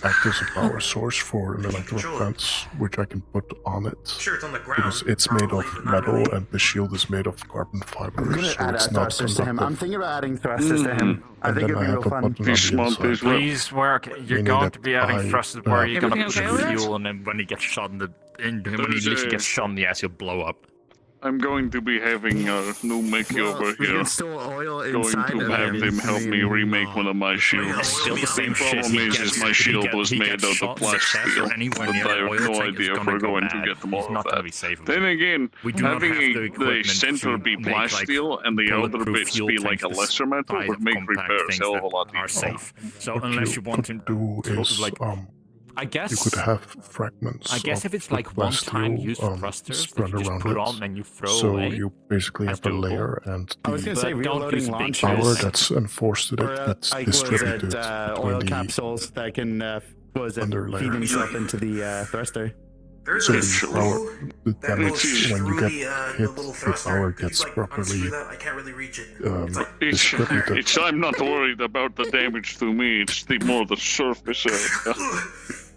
act as a power source for an electric fence, which I can put on it. Sure, it's on the ground. Because it's made of probably, but not metal really. and the shield is made of carbon I'm fiber, gonna so add it's not thrusters to him. I'm conductive. thinking about adding thrusters to him. I And think then it'd be I real have a fun. button on the inside. Please work. You're Meaning going that to be adding I, thrusters where you're gonna Everything put okay with it? fuel, and then when he gets shot in the when he There's literally a- gets shot in the ass, he'll blow up. I'm going to be having a new Mickey over We here. can store oil Going inside to of have it. them help me remake one of my shields. Still the same shit. Problem is my shield was made out of plasteel, and I have no idea if we're going to get them all of that. Then again, We do not having have the the equipment center to be make, like, plasteel and the outer bulletproof bits fuel be like a tanks lesser metal size would of make compact repairs things hell of a that lot are easier. safe. So What unless you want to do is, like, I guess you could have fragments. I guess of if it's the like one-time plasteel, use thrusters that spread you just around put it. on and you throw so away, you basically that's have a doable. layer, and I was gonna the say But don't reloading use big launchers. power that's enforced to Or, it that's like, was distributed it between oil the capsules that can underlayer. feed himself into the thruster? There's So a the screw power, the that goes damage when you through get the hit, little the thruster. power Could you, gets like, properly unscrew that? I can't really reach it. It's like It's I'm not worried about the damage to me. It's the more the surface area.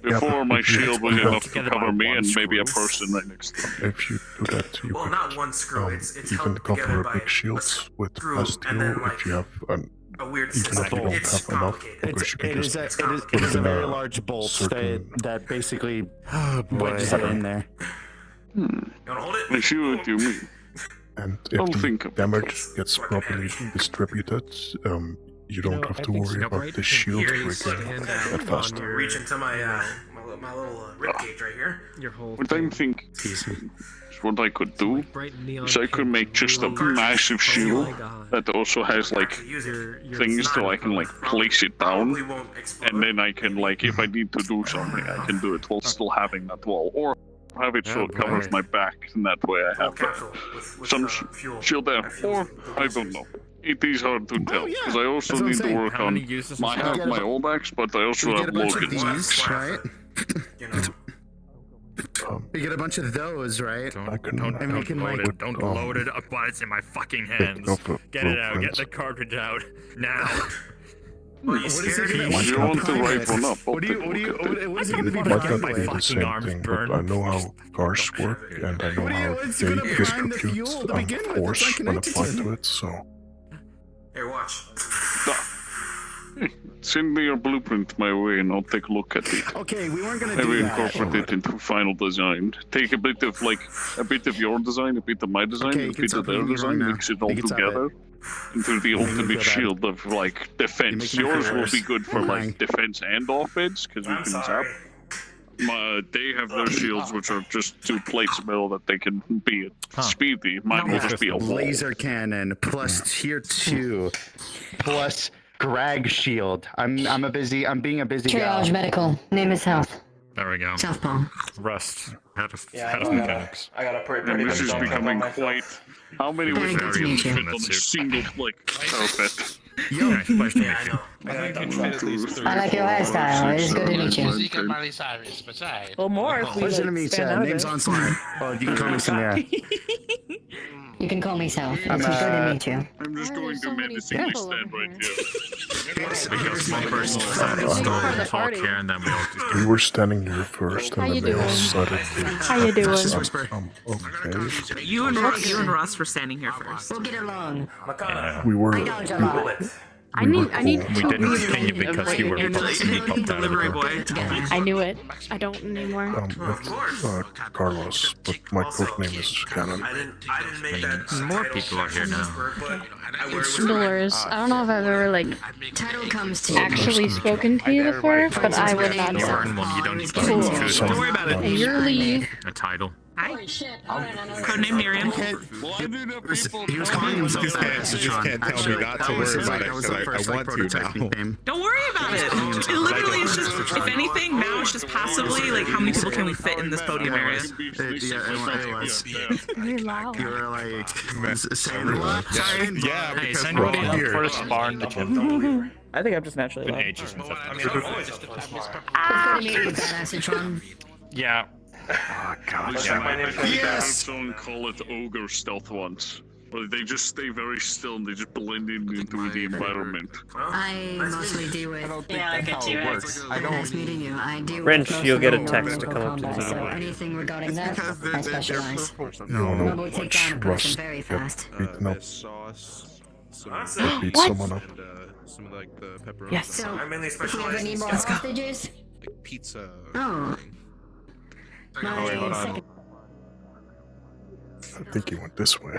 Before my shield was enough to cover me and maybe a person right next to me. If you do that, you well, could not one screw. It's you can held together cover by big shields with screw and then, plasteel like, if you have an a weird even if system. you don't It's have enough, complicated. because you can It is just a, put it is it a in very a large bolt certain that basically boy. wedges it in there. You wanna hold it? I see what you mean. And if I'll the think of damage gets properly distributed, you don't have to worry about the shield Here you breaking stand that fast. reach into my my little rib cage right here. Your whole What I'm thinking is what I could do is I could make just a massive shield that also has like things so I can like place it down, and then I can like if I need to do something I can do it while still having that wall, or have it so it covers my back, and that way I have some shield there, or I don't know. It is hard to tell because I also That's what I'm need to saying. work How on. many uses I is have that? my old axe, but I also We have get a bunch of Logan's. these, right? You know. We get a bunch of those, right? Don't And we can load like it. Don't load it up while it's in my fucking hands. up a Get it out. Get blueprint. the cartridge out now. Well, you What is scared it me? gonna If you want to write one up, I'll What do take you? a What do you? look at it. What is it gonna be? It I might get not my be the fucking same arms thing, burned. but I know how cars work, and I know What do you- how what's they gonna be behind the distribute fuel to begin with? It's force not when connected to applied it. to it, so Here, watch. Send me your blueprint my way, and I'll take a look at it. Okay, we weren't gonna I do will that. incorporate it into final design. Take a bit of your design, a bit of my design, Okay, a you can bit stop of their moving design, around mix now. it all You can stop together into the ultimate feel bad. shield of like defense. You're making me Yours feel will worse. be good for I'm like crying. defense and offense because you I'm can zap. sorry. They have their shields, which are just two plates of metal that they can be speedy. Mine will just be a wall. Laser cannon plus tier 2 plus Grag shield. I'm being a busy Triage guy. medical. Name is health. There we go. Southpaw. Rust. Head of Yeah, mechanics. I got a pretty And this big is dump becoming on myself. quite. How many Very would good to you meet you. fit on a single like carpet? Yo, nice place to meet Yeah, I you. know. I think you fit at least 3 I like your hairstyle. It's good to meet you. Zika Miley Cyrus, beside. Well, more if we Pleasure to like, meet expand you. out of Name's it. on slide. Oh, you can call me Samira. You can call me South. It's I'm, good to meet you. I'm just going to menacingly stand right here. Because one person decided to talk here, and then we all just we were standing here first, How and you then they all doing? decided to. How you doing? Okay. You and Russ were standing here first. We'll get along. Makana. We were. I dodge a lot. I need we to didn't read continue of, because like, you were an about to sneak up out of Delivery the boy. I knew it. I don't anymore. It's Carlos, but my code name is Cannon. I didn't make that. More title people are here now. but I wear it. Dolores, I don't know if I've ever like Title comes to actually spoken to you before, but I would not You know. earn one, you don't need Cool. to Don't worry about it. A yearly a title. Hi. Holy shit. Codename Miriam. He was calling himself just can't tell me not to worry about it because I want to now. Don't worry about it. It literally is just, if anything, now it's just passively like how many people can we fit in this podium area? It was. Very loud. You were like saying a lot. Yeah, Hey, because send we're me all up here. for a spawn to I think I'm just naturally loud. Good to meet you, badass Citron. Yeah. Oh god. Yes! Don't call it ogre stealth once. Or they just stay very still and they just blend into the environment. I mostly do it. Yeah, I get you. Nice meeting you. I do. Wrench, most you'll of get the a text to local come up to the combat, so zone. anything regarding that, I specialize. You wanna Normally take down a person Rust very get fast. beaten up, Sauce. or beat someone up. And some of like the pepperoni. Yes. So, I mainly if we ever specialize need in more Let's go. hostages, Like pizza. oh, my wait, hold on. second. I think he went this way.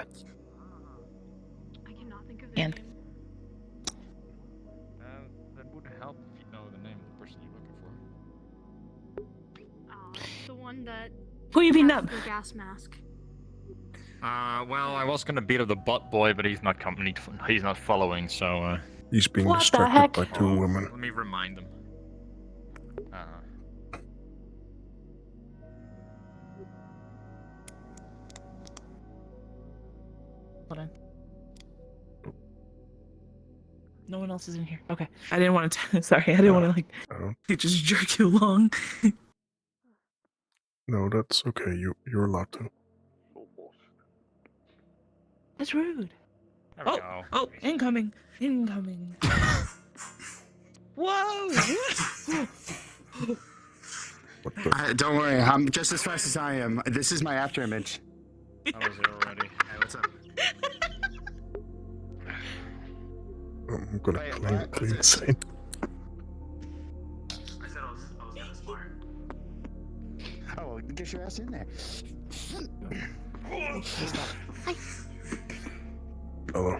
And That would help if you know the name of the person you're looking for. The one that. who you beating up? The gas mask. Well, I was gonna beat up the butt boy, but he's not coming. He's not following, so. He's being What the distracted heck? by two women. Let me remind him. Hold on. No one else is in here. Okay. I didn't want to. Sorry, I didn't want to like just jerk you along. No, that's okay. You're allowed to. That's rude. There we Oh, go. oh, incoming, incoming. Whoa! Don't worry, I'm just as fast as I am. This is my after image. I was there already. Hey, what's up? I'm gonna Wait, play what? insane. I said I was gonna smart. Oh, well, get your ass in there. Hello.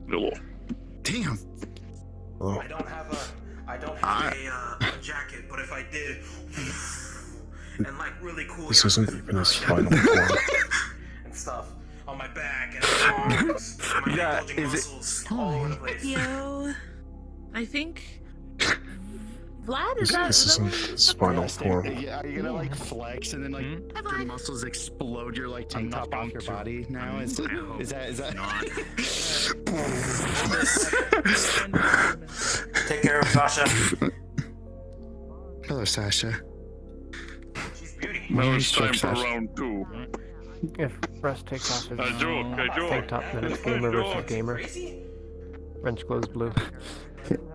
Hello. Damn. Hello. I don't have a jacket, but if I did, and like really cool. This isn't even his final form. and stuff on my back and arms, my Yeah, bulging is it- muscles all over the place. Yo, I think Vlad is This isn't his final form. Yeah, are you gonna like flex and then like your muscles explode your like tank top off your body now? Is that Take care of Sasha. Hello, Sasha. Now it's time for round 2. If Russ takes off his joke, tank top, then it's gamer versus gamer. Wrench glows blue.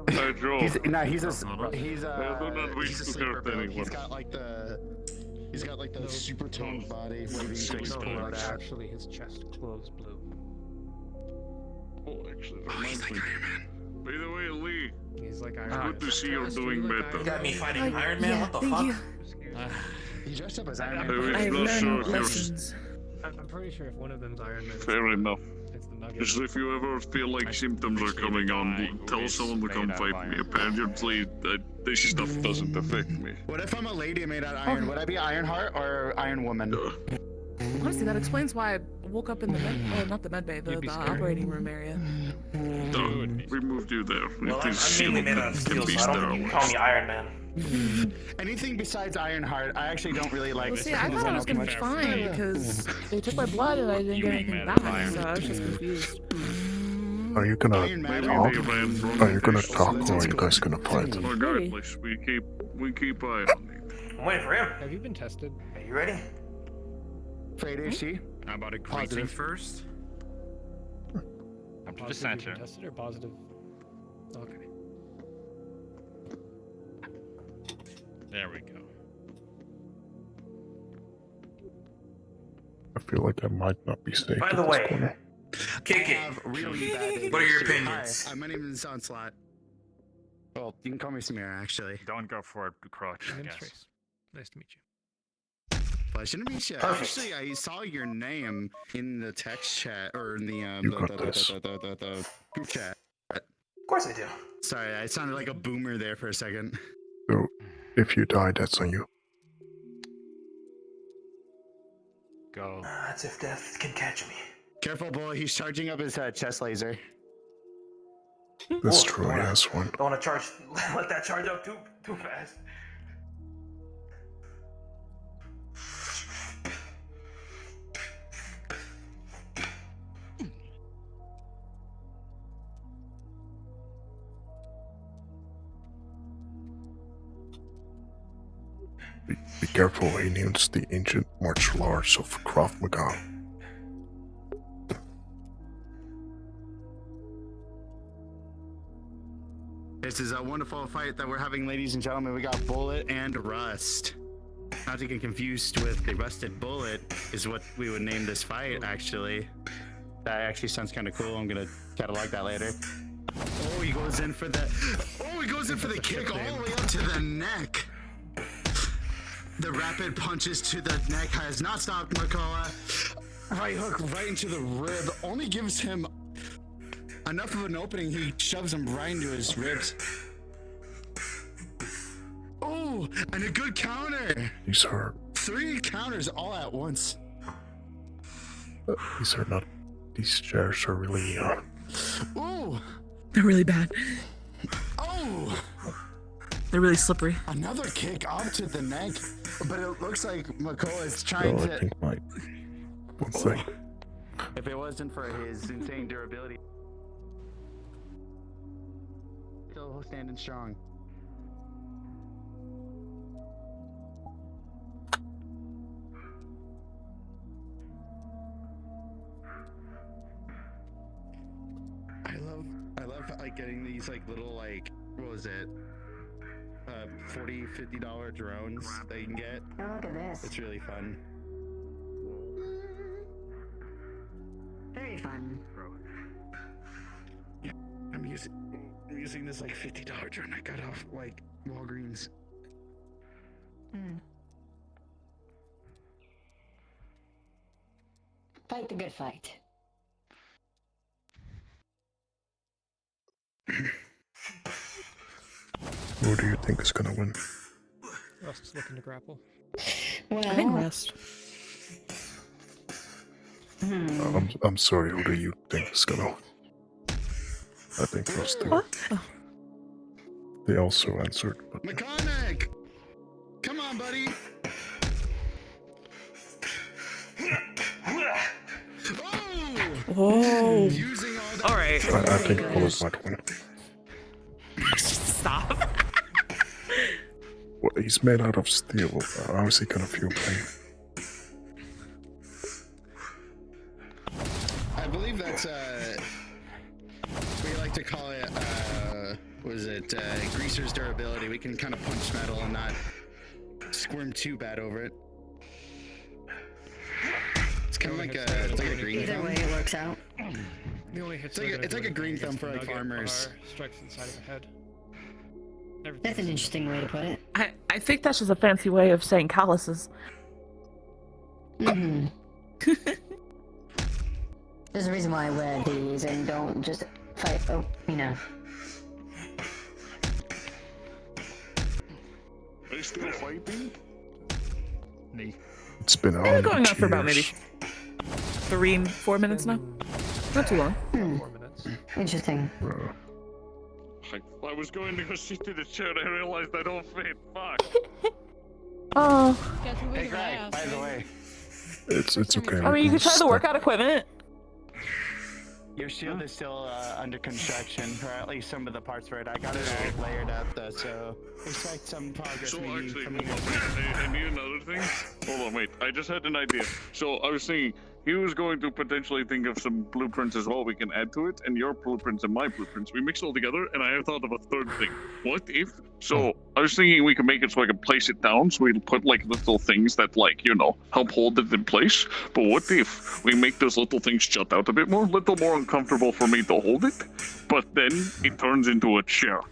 He's a sleeper, bro. He's got like the super toned body where he can explode out. Actually, his chest glows blue. Oh, actually, that reminds me. By the way, Lee, He's like good to see you're doing better. You got me fighting Iron Man? What the fuck? He dressed up as Iron I Man. was I've not sure learned if you're lessons. I'm pretty sure if one of them's Iron Man, fair enough. it's the Nugget. Just if you ever feel like symptoms are coming on, tell someone to come fight me. Apparently, this stuff doesn't affect me. What if I'm a lady made out of iron? Would I be Ironheart or Iron Woman? Honestly, that explains why I woke up in the not the med bay, the operating room area. We moved you there. Well, It I'm is mainly made out of steel, so I don't call me Iron Man. Anything besides Ironheart, I actually don't really like. Well, see, I thought I was gonna be fine because they took my blood and I didn't get anything back, so I was just confused. Are you gonna talk? Are you gonna talk, or are you guys gonna fight? Regardless, we keep eye on it. I'm waiting for him. Have you been tested? Are you ready? Freight AC? How about a greeting Positive. first? Up to the Positive you've center. been tested or positive? Okay. There we go. I feel like I might not be safe. By at the this way, corner. kick it. What are your opinions? Hi, my name is Onslaught. Well, you can call me Samira, actually. Don't go for it, crotch. My name's Yes. Trace. Nice to meet you. Pleasure to meet you. Perfect. Actually, I saw your name in the text chat or in the You got this. the group chat. Of course I do. Sorry, I sounded like a boomer there for a second. So, if you die, that's on you. Go. That's if death can catch me. Careful, boy. He's charging up his chest laser. That's true, he has one. Don't want to charge. Let that charge up too fast. Be careful, he needs the ancient martial arts of Krav Maga. This is a wonderful fight that we're having, ladies and gentlemen. We got Bullet and Rust. Not to get confused with the Rusted Bullet is what we would name this fight, actually. That actually sounds kind of cool. I'm gonna catalog that later. Oh, he goes in for the... Oh, he goes in for the kick all the way up to the neck. The rapid punches to the neck has not stopped Makoa. Right hook right into the rib. Only gives him enough of an opening. He shoves him right into his ribs. Oh, and a good counter. He's hurt. 3 counters all at once. These are not. These chairs are really. Ooh. They're really bad. Oh. They're really slippery. Another kick up to the neck, but it looks like Makoa is trying I to. think one thing. If it wasn't for his insane durability, still standing strong. I love like getting these like little like what was it? $40, $50 drones that you can get. Oh, look at this. It's really fun. Very fun. Yeah, I'm using this like $50 drone I got off like Walgreens. Fight the good fight. Who do you think is gonna win? Rust's looking to grapple. Well, I think Rust. I'm sorry. Who do you think is gonna win? I think Rust. What? Oh. They also answered, but Mechanic! Come on, buddy! Oh! All right. I think Bullet might win. Stop. Well, he's made out of steel. How is he gonna feel pain? I believe that's we like to call it greaser's durability. We can kind of punch metal and not squirm too bad over it. It's kind of like a green either thumb. way it works out. The only hits It's like a green thumb for like farmers. Strikes to the side of the head. That's an interesting way to put it. I think that's just a fancy way of saying calluses. Mm-hmm. There's a reason why I wear these and don't just fight. Oh, you know. Are you still fighting? It's been We're on going on for about years. maybe 3-4 minutes now. Not too long. 4 minutes. Interesting. I was going to go sit in the chair and I realized I don't fit. Fuck. Oh. Hey Greg, by the way. It's okay. I mean, you can try the workout equipment. Your shield is still under construction, or at least some of the parts for it. I got it all layered up though, so expect some progress So maybe actually, from hold you. on, wait. I need another thing. Hold on, wait. I just had an idea. So I was thinking, he was going to potentially think of some blueprints as well we can add to it, and your blueprints and my blueprints. We mix it all together, and I have thought of a third thing. What if? So I was thinking we could make it so I can place it down, so we'd put like little things that like, you know, help hold it in place. But what if we make those little things jut out a bit more, little more uncomfortable for me to hold it, but then it turns into a chair.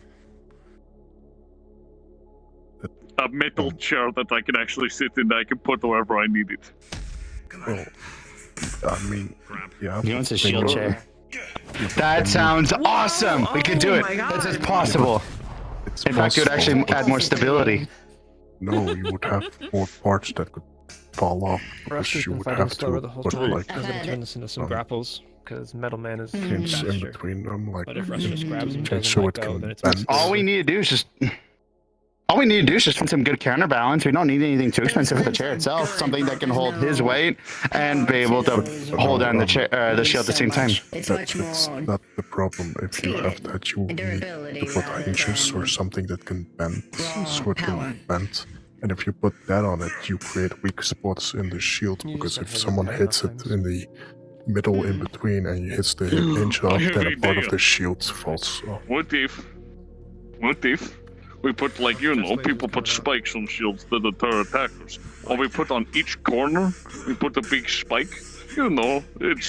A metal chair that I can actually sit in that I can put wherever I need it. Well, I mean, yeah. He wants a shield chair. That sounds awesome! We can do it! This is possible! In fact, it would actually add more stability. No, you would have more parts that could fall off Rush because has you been would fighting have slower to the whole put time. like I'm gonna turn this into some grapples because Metal Man is things in faster. between them, like But if Rush just grabs him, and doesn't so let it go, can then it's bend. All we need to do is just. All we need to do is just find some good counterbalance. We don't need anything too expensive for the chair itself. Something that can hold his weight and be able to hold down the chair, the shield at the same time. It's not the problem. If you have that, you need to put hinges or something that can bend, so it can bend. And if you put that on it, you create weak spots in the shield, because if someone hits it in the middle in between and you hits the hinge off, then a part of the shield falls off. What if we put, like, you know, people put spikes on shields to deter attackers, or we put on each corner, we put a big spike. You know, it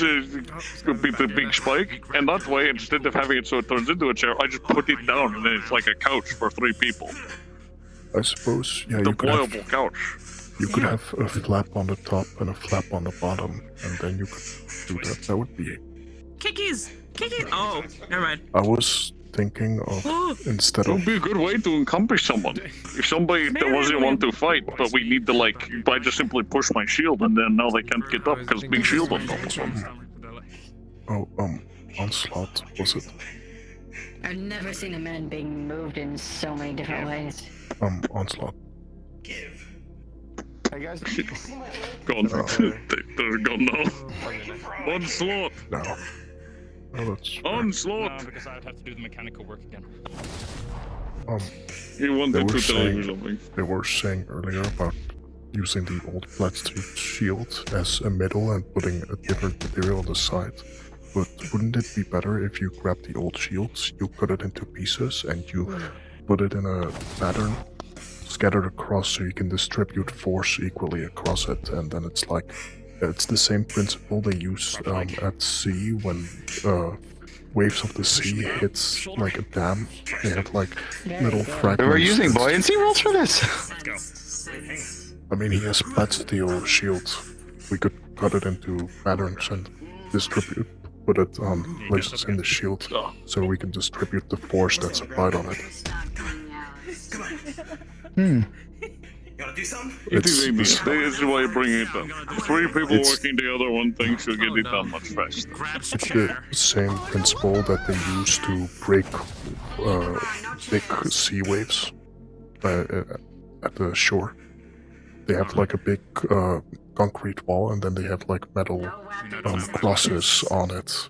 could be the big spike, and that way, instead of having it so it turns into a chair, I just put it down, and then it's like a couch for 3 people. I suppose, yeah, Deployable couch. You could have a flap on the top and a flap on the bottom, and then you could do that. That would be... Kikis! Oh, never mind. I was thinking of, instead It of... would be a good way to encompass someone. If somebody that doesn't want to fight, but we need to, like, I just simply push my shield, and then now they can't get up because big shield on top of them. Oh, Onslaught, was it? I've never seen a man being moved in so many different ways. Onslaught. Hey guys. Gone. They're gone now. Onslaught. No. No, that's... Onslaught. No, because I would have to do the mechanical work again. He wanted to tell you something. They were saying earlier about using the old plastic shield as a middle and putting a different material on the side. But wouldn't it be better if you grab the old shields, you cut it into pieces, and you put it in a pattern scattered across so you can distribute force equally across it, and then it's like, it's the same principle they use at sea when waves of the sea hits like a dam. They have like little fragments. We're using buoyancy rules for this. I mean, he has flat steel shields. We could cut it into patterns and distribute, put it on places in the shield, so we can distribute the force that's applied on it. You wanna do something? This is why you're bringing it down. 3 people working together, one thing should get it done much faster. It's the same principle that they use to break big sea waves at the shore. They have like a big concrete wall, and then they have like metal crosses on it.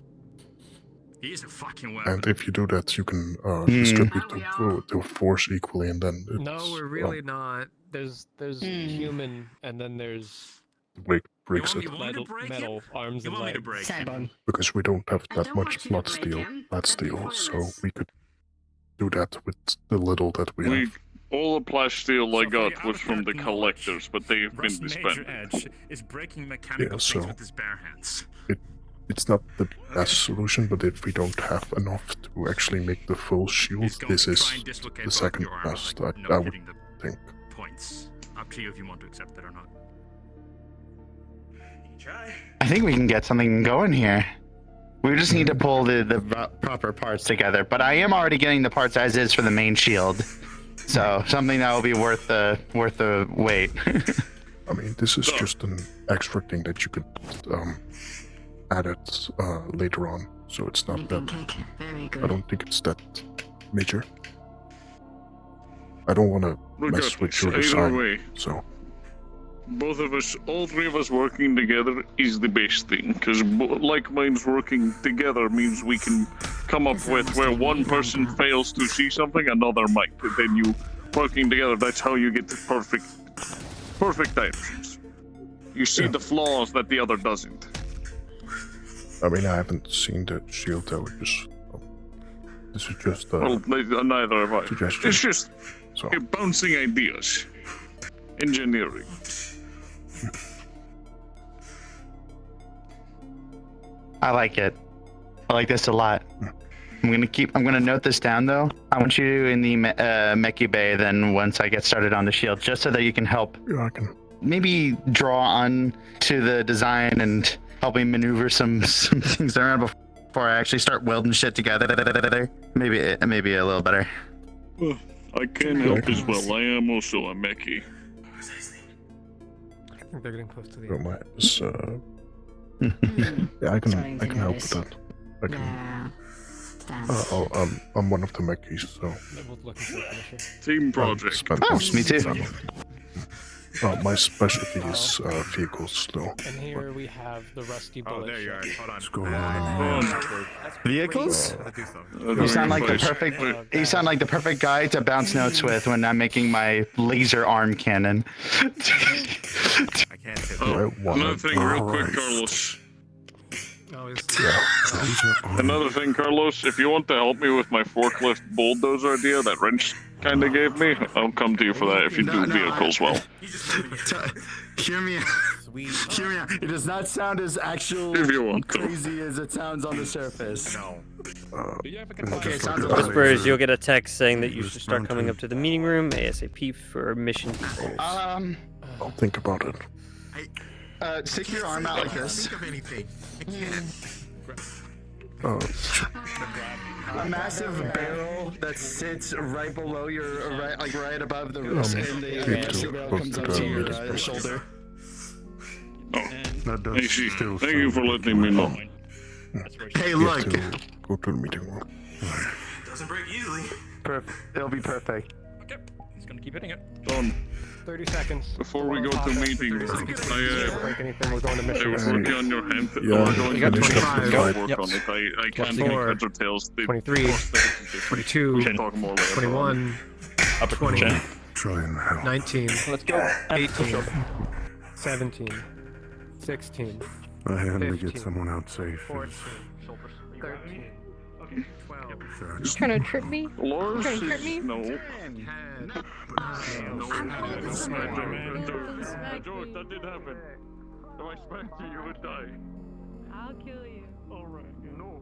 He's a fucking weapon. And if you do that, you can distribute the force equally, and then it's, No, we're really not. There's human, and then there's breaks it. metal arms and legs. Because we don't have that much flat steel, so we could do that with the little that we have. All the plasteel I got was from the collectors, but they've been disbanded. Edge is breaking mechanical so things with his bare hands. It's not the best solution, but if we don't have enough to actually make the full shield, this is the second best, I would think. Points. Up to you if you want to accept it or not. I think we can get something going here. We just need to pull the proper parts together. But I am already getting the parts as is for the main shield, so something that will be worth the wait. I mean, this is just an extra thing that you could add it later on, so it's not that. I don't think it's that major. I don't want to mess with your design, way. So. Both of us, all 3 of us working together is the best thing, because like minds working together means we can come up with where one person fails to see something, another might. Then you working together, that's how you get the perfect items. You see the flaws that the other doesn't. I mean, I haven't seen the shield that we just... This is just well, neither have I. Suggestion. It's just bouncing ideas. Engineering. I like it. I like this a lot. I'm gonna note this down though. I want you in the Mechi Bay then once I get started on the shield, just so that you can help. Yeah, I can. Maybe draw on to the design and help me maneuver some things around before I actually start welding shit together. Maybe a little better. I can help as well. I am also a Mechi. think they're getting close to the Don't end. mind. Yeah, I can help with that. I can. I'm one of the Meckies, so. They're both looking for a finisher. Team project. Me too. My specialty is vehicles, though. And here we have the rusty bullet. there you are. Hold on. What's going on in here? Vehicles? Do so. You sound like the perfect. You sound like the perfect guy to bounce notes with when I'm making my laser arm cannon. I can't say that. Another thing, real quick, Carlos. Yeah. Another thing, Carlos. If you want to help me with my forklift bulldozer idea that Wrench kind of gave me, I'll come to you for that if you do vehicles well. Hear me out. Hear me out. It does not sound as actual If you want to. crazy as it sounds on the surface. No. Okay, it sounds a little Whispers, you'll get a text saying that you should start coming up to the meeting room ASAP for mission details. I'll think about it. Stick your arm out like this. Think of anything. I can't. A massive barrel that sits right below your, right above the wrist, and the barrel comes up to your shoulder. Thank you for letting me know. Hey, look. Go to the meeting room. Doesn't break easily. Perfect. It'll be perfect. Okay, he's gonna keep hitting it. Done. 30 seconds. Before we go to meeting, Break anything, we're going to I mission. was working on your hand. Yeah, We're going you got to 25. work on it. I can't make 24, heads or tails. 23, 22, We can talk more later. 21, 20, Try and help. 19, 18, 17, 16, I had to 15, get someone out safe. 14, 13, 12, You trying to trip me? Lars Trying to trip is... me? No. 10, Joke, that did happen. If I smacked you, you would die. I'll kill you. Alright, no.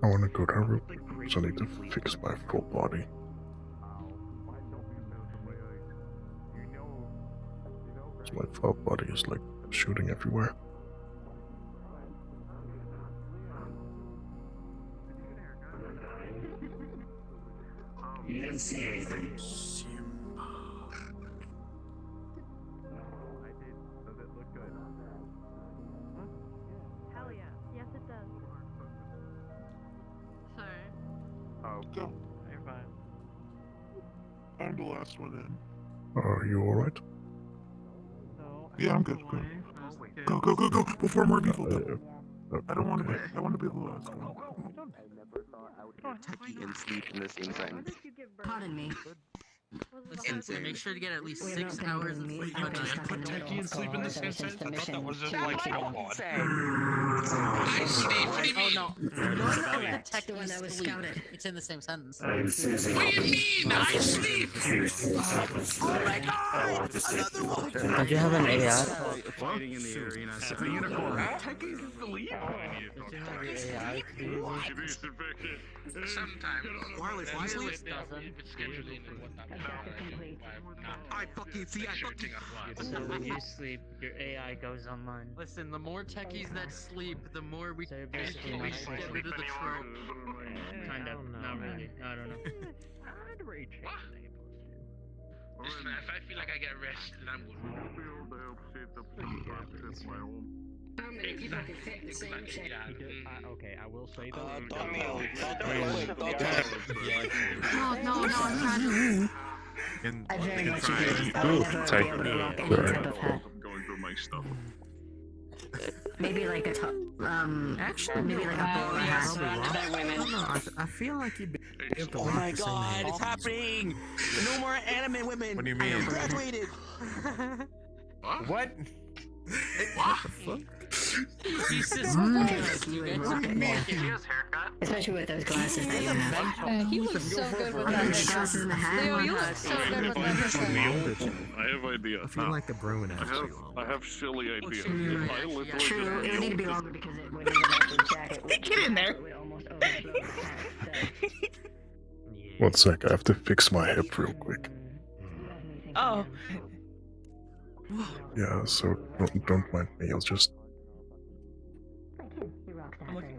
I want to go that route, so I need to fix my full body. So my full body is like shooting everywhere. You didn't see anything. Hell yeah. Yes, it does. Sorry. Oh, go. You're fine. I'm the last one in. Are you alright? Yeah, I'm good. Go. Go. Before more people do. I don't want to be. I want to be the last one. Techie and sleep in the same sentence. Pardon me. Insane. Make sure to get at least 6 hours of sleep a night. Techie and sleep in the same sentence? I thought that was just like, come on. I sleep, what do you Oh mean? no. The techie sleep. It's in the same sentence. I'm Susie. What do you mean? I sleep! Oh my god! Another one! Don't you have an AI? Fighting in the arena. It's a unicorn. Techies sleep? Sometimes. Marley, why Usually is if it's scheduling and whatnot. I fucking see, I fucking... So when you sleep, your AI goes online. Listen, the more techies that sleep, the more we basically get rid of the trope. Kind of, not really. I don't know. Listen, if I feel like I get rest, then I'm good. Exactly. Yeah. Okay, I will say though. Oh, no, I'm trying to... I very much agree. I would never sorry. be able to rock any type of hat. Going through my stuff. Maybe like a top, Actually, maybe like a bowler hat. I feel like you'd be able to Oh my god, it's happening! No more anime women! What do you I mean? am graduated! What? Jesus I feel like you would rock it more. Especially with those glasses that you have. He looks so good with that The haircut. glasses and the hat. Leo, you look so good with that haircut. I have idea. I feel like the Bruin I have silly idea. I literally True, it would need to be longer because it would need a jacket. Get in there. One sec, I have to fix my hip real quick. Oh. Yeah, so don't mind me, I'll just... I'm looking.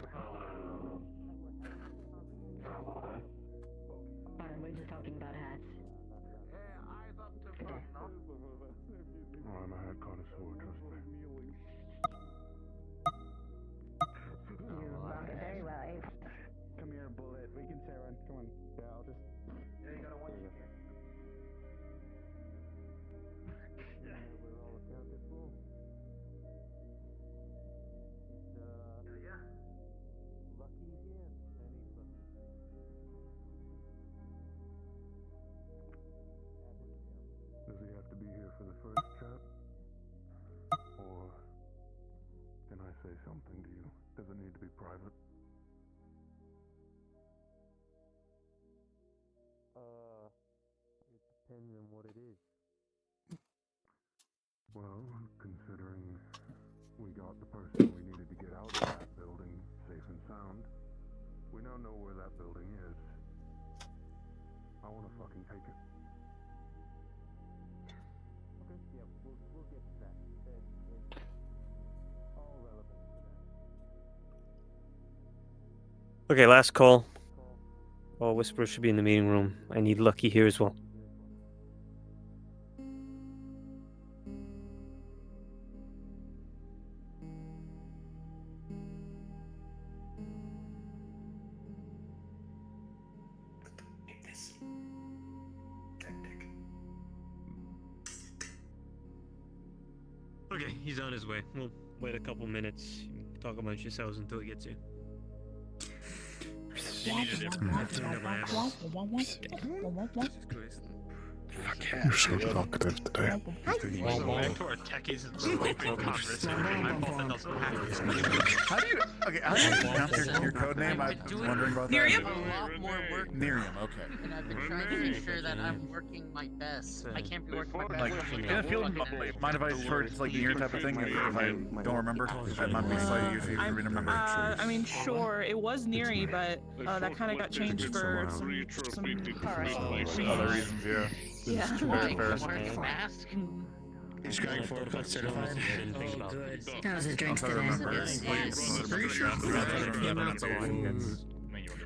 I'm a hat connoisseur, trust me. Very well. Come here, Bullet. We can share one. Come on. Yeah, I'll just. Yeah, you gotta watch it. Does he have to be here for the first chat? Or can I say something to you? Does it need to be private? It depends on what it is. Well, considering we got the person we needed to get out of that building safe and sound, we now know where that building is. I want to fucking take it. Okay, yeah, we'll get to that. It's all relevant to that. Okay, last call. All Whisperers should be in the meeting room. I need Lucky here as well. Okay, he's on his way. We'll wait a couple minutes. You can talk amongst yourselves until he gets here. You're so talkative today. Welcome back to our techies and sleeping conversation. I'm both also happy. How do you? Okay, how do you pronounce your code name? I'm wondering about that. Miriam? A lot more work. Miriam. Okay. And I've been trying to make sure that I'm working my best. I can't be working my best. Like, if I'm in not a field, fucking mind if I just heard it's like near type of thing? If I don't remember, that might be slightly easier for me to remember. I mean, sure, it was Neary, but that kind of got changed for some Other reasons, yeah. Yeah. Wearing a mask. He's going for a plus certified. Oh, good. How's his drinks I today? remember.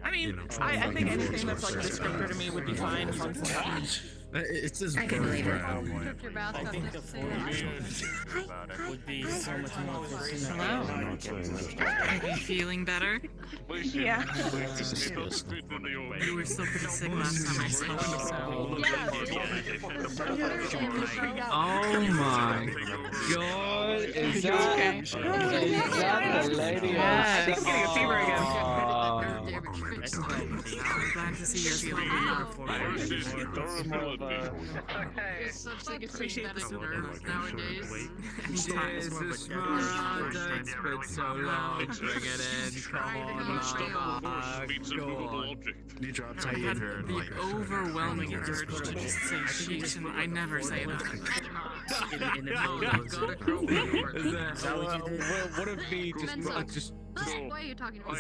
I mean, I think anything that's like a descriptor to me would be fine as long as it's not. It's his I can believe it. I think the Would be so much more Are you feeling better? Yeah. You were still pretty sick last time I saw you, so... Oh my god, is that the lady? Yeah, I think I'm getting a fever again. I'm glad to see you're feeling better. There's such thing as synthetic nerves nowadays. Jesus, that's been so long. Bring it in. Come on. You dropped I had the overwhelming urge to just say sheesh, and I never say that. What if we just Why are you talking about?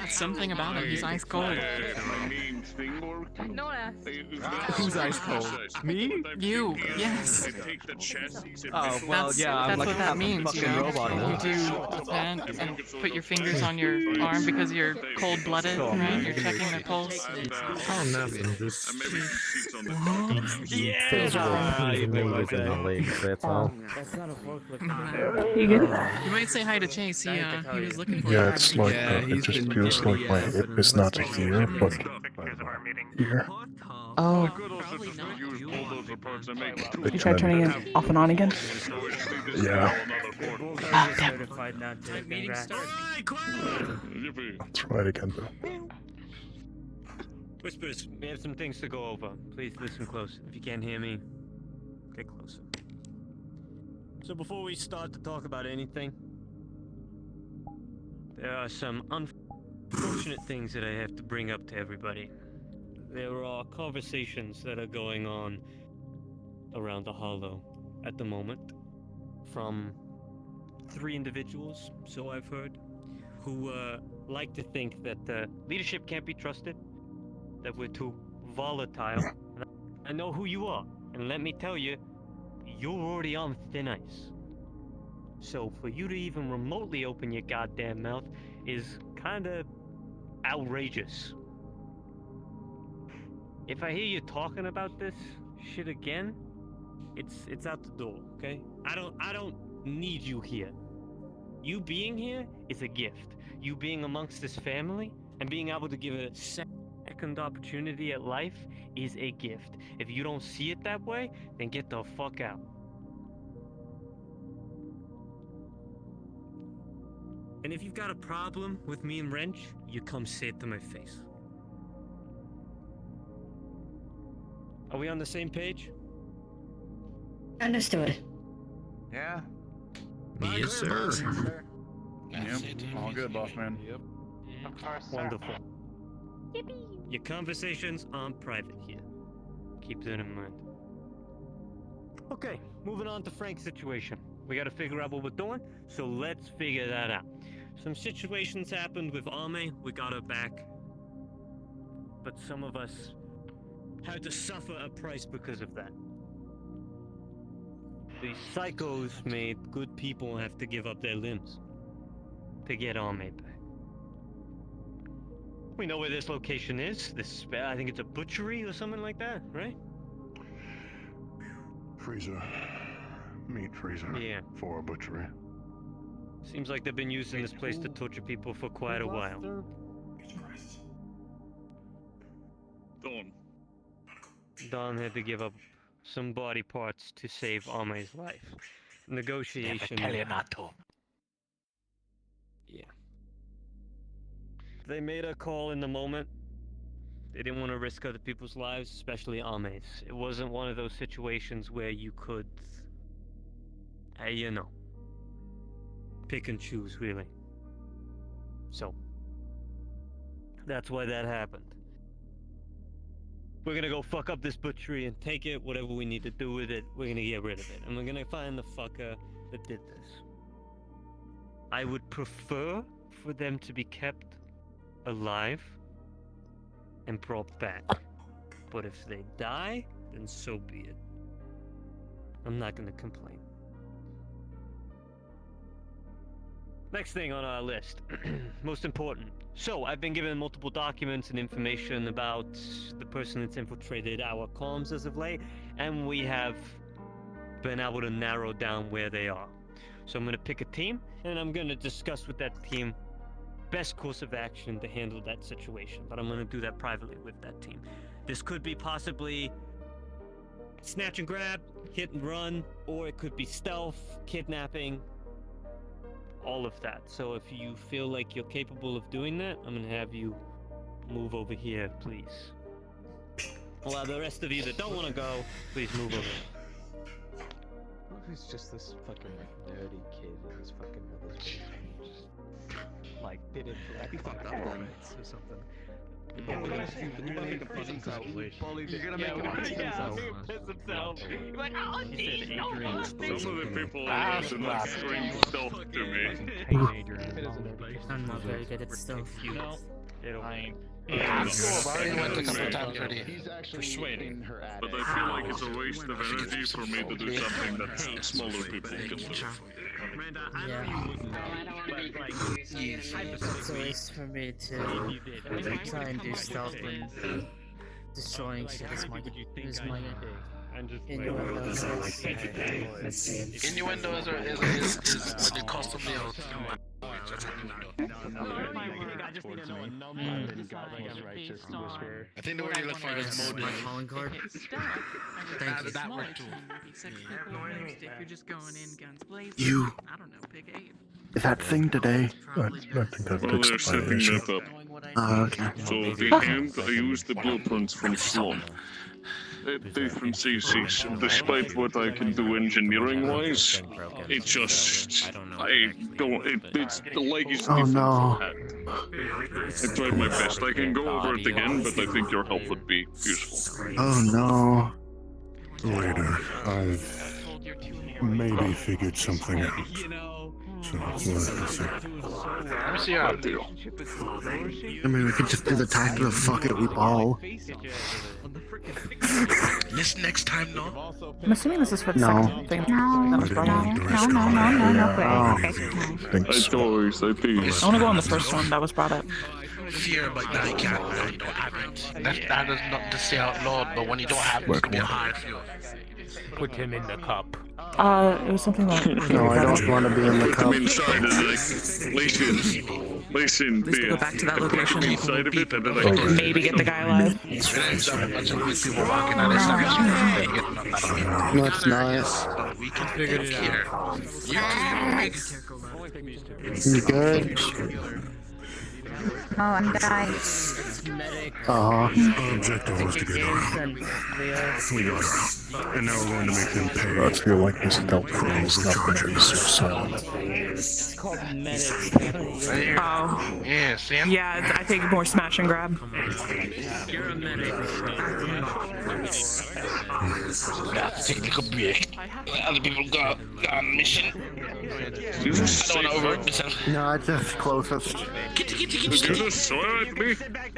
Something about him, he's ice cold. No one asked. Who's ice cold? Me? You, yes. Oh, well, yeah, I'm That's like what that means, you fucking know? robot now. You do that and put your fingers on your arm because you're cold-blooded, right? You're checking the pulse. Oh, nothing. Just... That's all. You might say hi to Chase. He was looking for you. Yeah, it's like it just feels like my hip is not here, but here. Oh. You tried turning it off and on again? Yeah. Ah, damn. I'll try it again though. Whispers, we have some things to go over. Please listen close. If you can't hear me, get closer. So before we start to talk about anything, there are some unfortunate things that I have to bring up to everybody. There are conversations that are going on around the Hollow at the moment from 3 individuals, so I've heard, who like to think that leadership can't be trusted, that we're too volatile. And I know who you are, and let me tell you, you're already on thin ice. So for you to even remotely open your goddamn mouth is kinda outrageous. If I hear you talking about this shit again, it's out the door, okay? I don't need you here. You being here is a gift. You being amongst this family and being able to give a second opportunity at life is a gift. If you don't see it that way, then get the fuck out. And if you've got a problem with me and Wrench, you come say it to my face. Are we on the same page? Understood. Yeah. Yes, sir. Yep. All good, boss man. Yep. Wonderful. Your conversations aren't private here. Keep that in mind. Okay, moving on to Frank's situation. We gotta figure out what we're doing, so let's figure that out. Some situations happened with Ame, we got her back. But some of us had to suffer a price because of that. These psychos made good people have to give up their limbs to get Ame back. We know where this location is. This, I think it's a butchery or something like that, right? Freezer. Meat freezer. Yeah. For a butchery. Seems like they've been using this place to torture people for quite a while. Don had to give up some body parts to save Ame's life. Negotiation. Never tell you not to. Yeah. They made a call in the moment. They didn't want to risk other people's lives, especially Ame's. It wasn't one of those situations where you could, you know, pick and choose, really. So, that's why that happened. We're gonna go fuck up this butchery and take it, whatever we need to do with it, we're gonna get rid of it. And we're gonna find the fucker that did this. I would prefer for them to be kept alive and brought back. But if they die, then so be it. I'm not gonna complain. Next thing on our list, most important. So, I've been given multiple documents and information about the person that's infiltrated our comms as of late, and we have been able to narrow down where they are. So I'm going to pick a team, and I'm going to discuss with that team best course of action to handle that situation, but I'm going to do that privately with that team. This could be possibly snatch and grab, hit and run, or it could be stealth, kidnapping, all of that. So if you feel like you're capable of doing that, I'm gonna have you move over here, please. While the rest of you that don't want to go, please move over. What if it's just this fucking nerdy kid in his fucking mother's basement? Like, did it for like 5 minutes or something? You're gonna make him piss himself. You're gonna make him piss himself. Piss himself. You're like, oh, geez, Some of the people listen like scream stuff to me. I'm not very good at stuff. You know, I've already went a couple of times already. Persuading. But I feel like it's a waste of energy for me to do something that smaller people can do. Miranda, I know you wouldn't know, but like, It's a waste for me to try and do stuff when destroying shit is my innuendos. Innuendos is what they custom built. I think the word you look for is mode. My calling card. Thank you. That worked too. You're just going in guns blazing. You. I don't know, pick Abe. Is that thing today? I think I've Well, they're fixed my setting issue. that up. Okay. So the hand, I used the blueprints from Slump. Different CCs, despite what I can do engineering-wise, it just, it's the leg is Oh different no. from hand. I tried my best. I can go over it again, but I think your help would be useful. Oh no. Later, I've maybe figured something out. you know, Let me see your deal. I mean, we could just do the tactical fuck it, we ball. This next time, no? I'm assuming this is for the No. second thing that was brought up. I think I want to go on the first one that was brought up. Fear, but now you can't. No, you don't have it. That is not to say out loud, but when you don't have it, it's gonna be a hard fear. Put him in the cup. It was something like. No, I don't want to be in the cup. I'm inside of it. Listen, Let's go back to that location. Inside of it, and then I can Maybe get the guy alive. No, it's not. We can figure it out. You good? Oh, I'm dying. Objective was to get out. We got her. And now we're going to make them pay. I feel like this help is not going to be so solid. It's called medics. Oh. Yeah, Sam? Yeah, I think more smash and grab. You're a medic. That's a technical break. Other people go on mission. I don't want to overwork myself. No, it's just closest.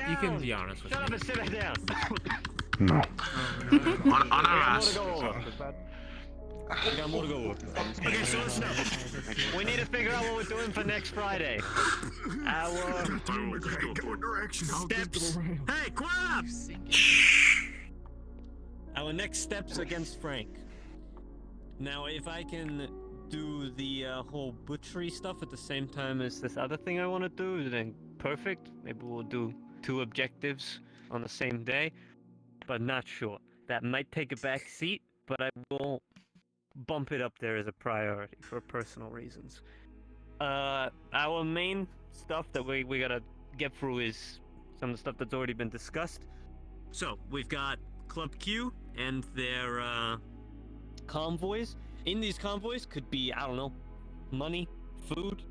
You can be honest with me. Sit down. No. On our ass. We got more to go with. Okay, so listen up. We need to figure out what we're doing for next Friday. Our steps. Hey, quiet up! Our next steps against Frank. Now, if I can do the whole butchery stuff at the same time as this other thing I want to do, then perfect. Maybe we'll do 2 objectives on the same day, but not sure. That might take a back seat, but I will bump it up there as a priority for personal reasons. Our main stuff that we gotta get through is some of the stuff that's already been discussed. So, we've got Club Q and their convoys. In these convoys could be, I don't know, money, food,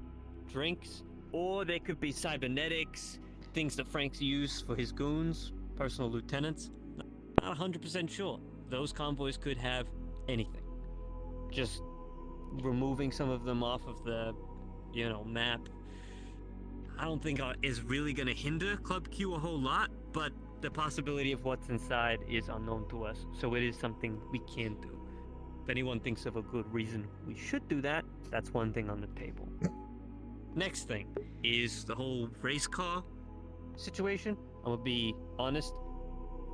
drinks, or they could be cybernetics, things that Frank's used for his goons, personal lieutenants. Not 100% sure. Those convoys could have anything. Just removing some of them off of the, map, I don't think is really going to hinder Club Q a whole lot, but the possibility of what's inside is unknown to us, so it is something we can do. If anyone thinks of a good reason we should do that, that's one thing on the table. Next thing is the whole race car situation. I'm gonna be honest,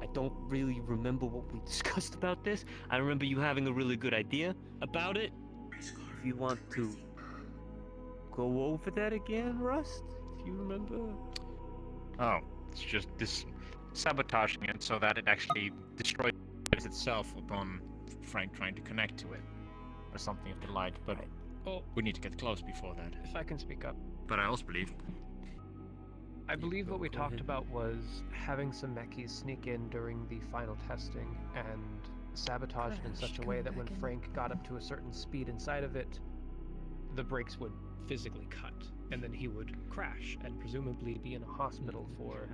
I don't really remember what we discussed about this. I remember you having a really good idea about it. If you want to go over that again, Rust, if you remember. Oh, it's just this sabotaging it so that it actually destroys itself upon Frank trying to connect to it, or something of the like. But we need to get close before that. If I can speak up. But I also believe. I believe what we talked about was having some mechis sneak in during the final testing and sabotage it in such a way that when Frank got up to a certain speed inside of it, the brakes would physically cut, and then he would crash and presumably be in a hospital for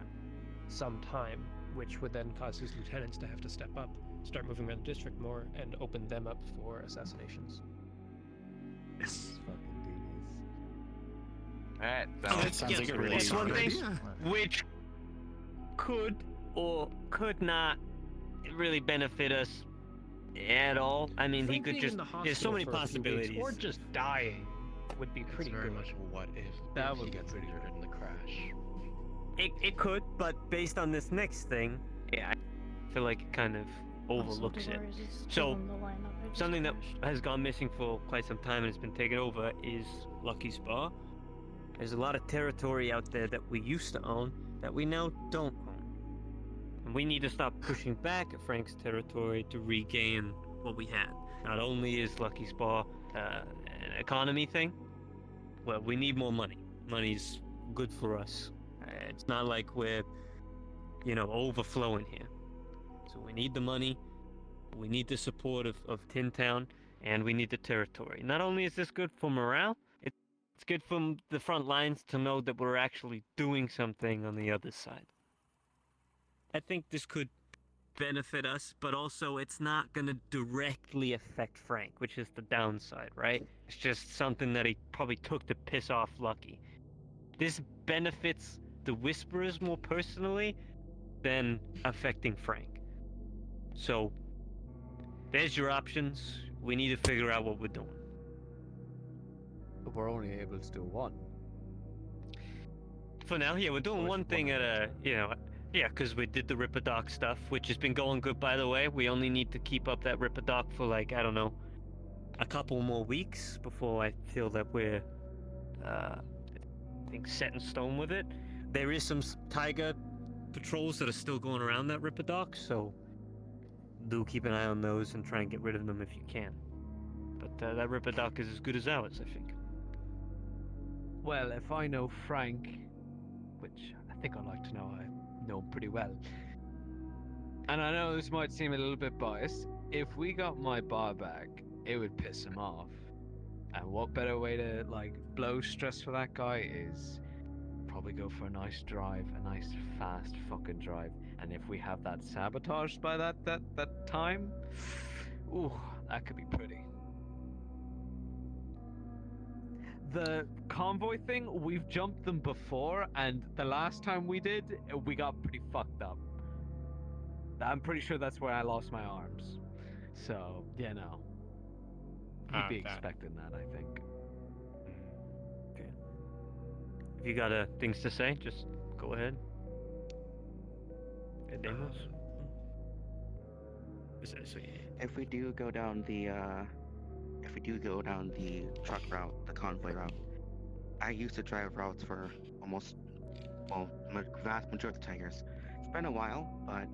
some time, which would then cause his lieutenants to have to step up, start moving around the district more, and open them up for assassinations. Yes. That sounds like a really smart idea. Which could or could not really benefit us at all. I mean, he could just. There's so many possibilities. Or just dying would be pretty very good. much a what if. That He would be gets pretty injured in the crash. It could, but based on this next thing, yeah, I feel like it kind of overlooks it. So, something that has gone missing for quite some time and has been taken over is Lucky Spa. There's a lot of territory out there that we used to own that we now don't own. And we need to stop pushing back at Frank's territory to regain what we had. Not only is Lucky Spa an economy thing, well, we need more money. Money's good for us. It's not like we're, overflowing here. So we need the money, we need the support of Tin Town, and we need the territory. Not only is this good for morale, it's good from the front lines to know that we're actually doing something on the other side. I think this could benefit us, but also it's not gonna directly affect Frank, which is the downside, right? It's just something that he probably took to piss off Lucky. This benefits the Whisperers more personally than affecting Frank. So, there's your options. We need to figure out what we're doing. But we're only able to do one. For now, yeah, we're doing one thing at a, yeah, because we did the Ripperdoc stuff, which has been going good, by the way. We only need to keep up that Ripperdoc for, like, I don't know, a couple more weeks before I feel that we're, I think, set in stone with it. There is some Tiger patrols that are still going around that Ripperdoc, so do keep an eye on those and try and get rid of them if you can. But that Ripperdoc is as good as ours, I think. Well, if I know Frank, which I think I'd like to know, I know him pretty well. And I know this might seem a little bit biased. If we got my bar back, it would piss him off. And what better way to, like, blow stress for that guy is probably go for a nice drive, a nice fast fucking drive. And if we have that sabotaged by that time, ooh, that could be pretty. The convoy thing, we've jumped them before, and the last time we did, we got pretty fucked up. I'm pretty sure that's where I lost my arms. So, yeah, no. You'd be expecting that, I think. Okay. If you got things to say, just go ahead. Demos? If we do go down the truck route, the convoy route, I used to drive routes for vast majority of the Tigers. It's been a while, but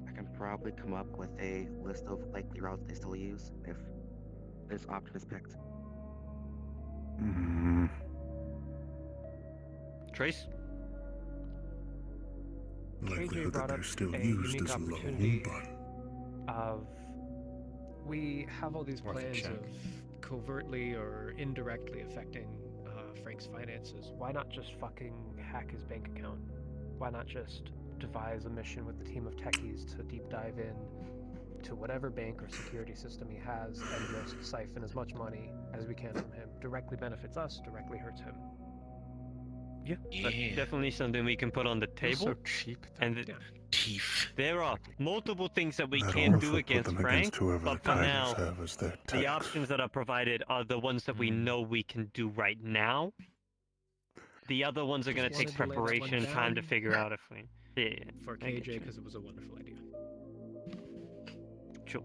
I can probably come up with a list of likely routes they still use if this option is picked. Trace? Likelihood that they're still a used unique is low, opportunity but of we have all these Worth a plans check. of covertly or indirectly affecting Frank's finances. Why not just fucking hack his bank account? Why not just devise a mission with the team of techies to deep dive in to whatever bank or security system he has and just siphon as much money as we can from him? Directly benefits us, directly hurts him. Yeah, that's definitely something we can put on the table. So cheap. And there are multiple things that we I'd can also do put against them Frank, against whoever but the for Tigers now, have as their the tech. options that are provided are the ones that we know we can do right now. The other ones are going to take wanted to lay that one preparation and time to down. figure out if we... Yeah, For I get KJ, you. because it was a wonderful idea. Sure.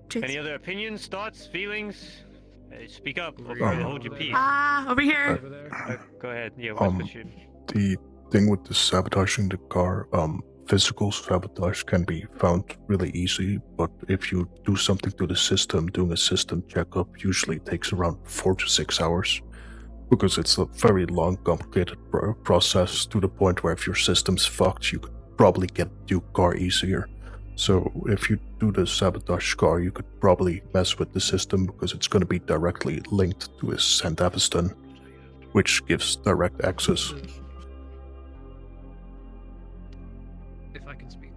Chase. Any other opinions, thoughts, feelings? Speak up, or hold your peace. Over here. Go ahead. Yeah, what's the shooting? The thing with the sabotaging the car, physical sabotage can be found really easy, but if you do something to the system, doing a system checkup usually takes around 4 to 6 hours, because it's a very long, complicated process to the point where if your system's fucked, you could probably get your car easier. So if you do the sabotage car, you could probably mess with the system because it's going to be directly linked to his St. Aviston, which gives direct access. If I can speak.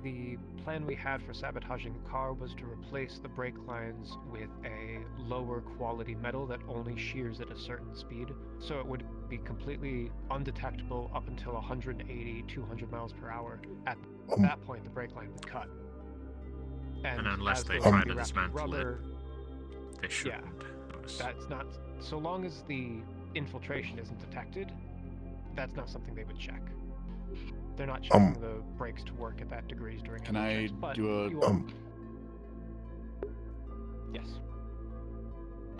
The plan we had for sabotaging the car was to replace the brake lines with a lower quality metal that only shears at a certain speed, so it would be completely undetectable up until 180, 200 miles per hour. At that point, the brake line would cut. And unless as they those try would be to wrapped in dismantle rubber, it, they shouldn't notice. that's not... So long as the infiltration isn't detected, that's not something they would check. They're not checking the brakes to work at that degrees during Can engine I checks, but do a you are- Yes.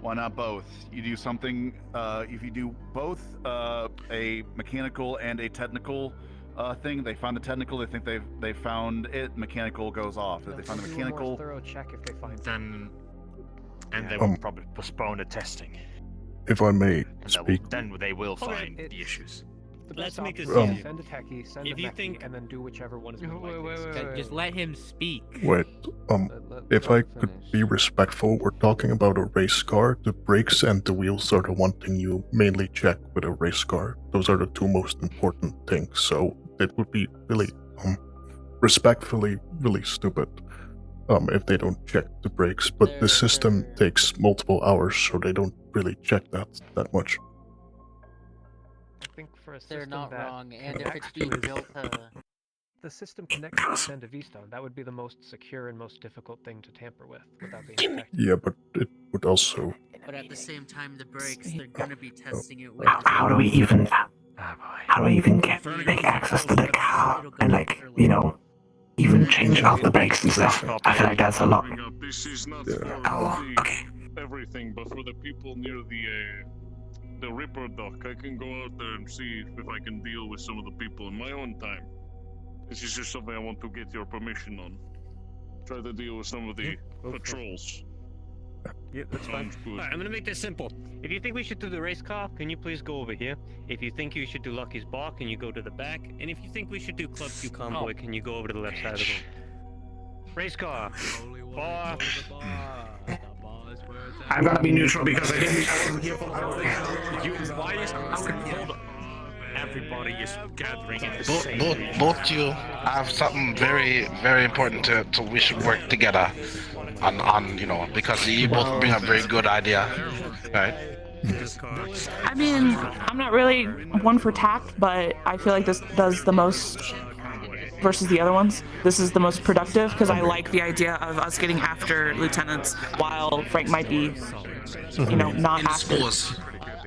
Why not both? You do something, if you do both a mechanical and a technical thing, they find the technical, they think they've found it, mechanical goes off. If they find the Do a mechanical... more thorough check if they find then... And they Um, will probably postpone the testing. If I may And speak, then they will find the issues. let's make this option is easier. send a techie, send If a you mechie, think- and then do whichever one is more likely. Just let him speak. Wait, if I could be respectful, we're talking about a race car. The brakes and the wheels are the one thing you mainly check with a race car. Those are the two most important things. So it would be really, respectfully, really stupid, if they don't check the brakes. But the system takes multiple hours, so they don't really check that much. I think for a They're system not that wrong, and if it's connects being to built the system connects to Send a V-Stone, that would be the most secure and most difficult thing to tamper with without being detected. Yeah, but it would also. But at the same time, the brakes, they're gonna be testing it with. How do we even get like access to the car and even change out the brakes and stuff? I feel like that's a lot. This is not Oh, for okay. everything, but for the people near the Ripper dock, I can go out there and see if I can deal with some of the people in my own time. This is just something I want to get your permission on. Try to deal with some of the patrols. Yeah, that's fine. Alright, I'm gonna make this simple. If you think we should do the race car, can you please go over here? If you think you should do Lucky's Bar, can you go to the back? And if you think we should do Club Q Convoy, can you go over to the left side of the room? Race car. Bar. I'm gonna be neutral because I wasn't here for the whole thing. Why is hold on. Everybody is gathering in the same Both you have something very, very important to we should work together on because you both bring a very good idea, right? I mean, I'm not really one for tact, but I feel like this does the most versus the other ones. This is the most productive because I like the idea of us getting after lieutenants while Frank might be, not active.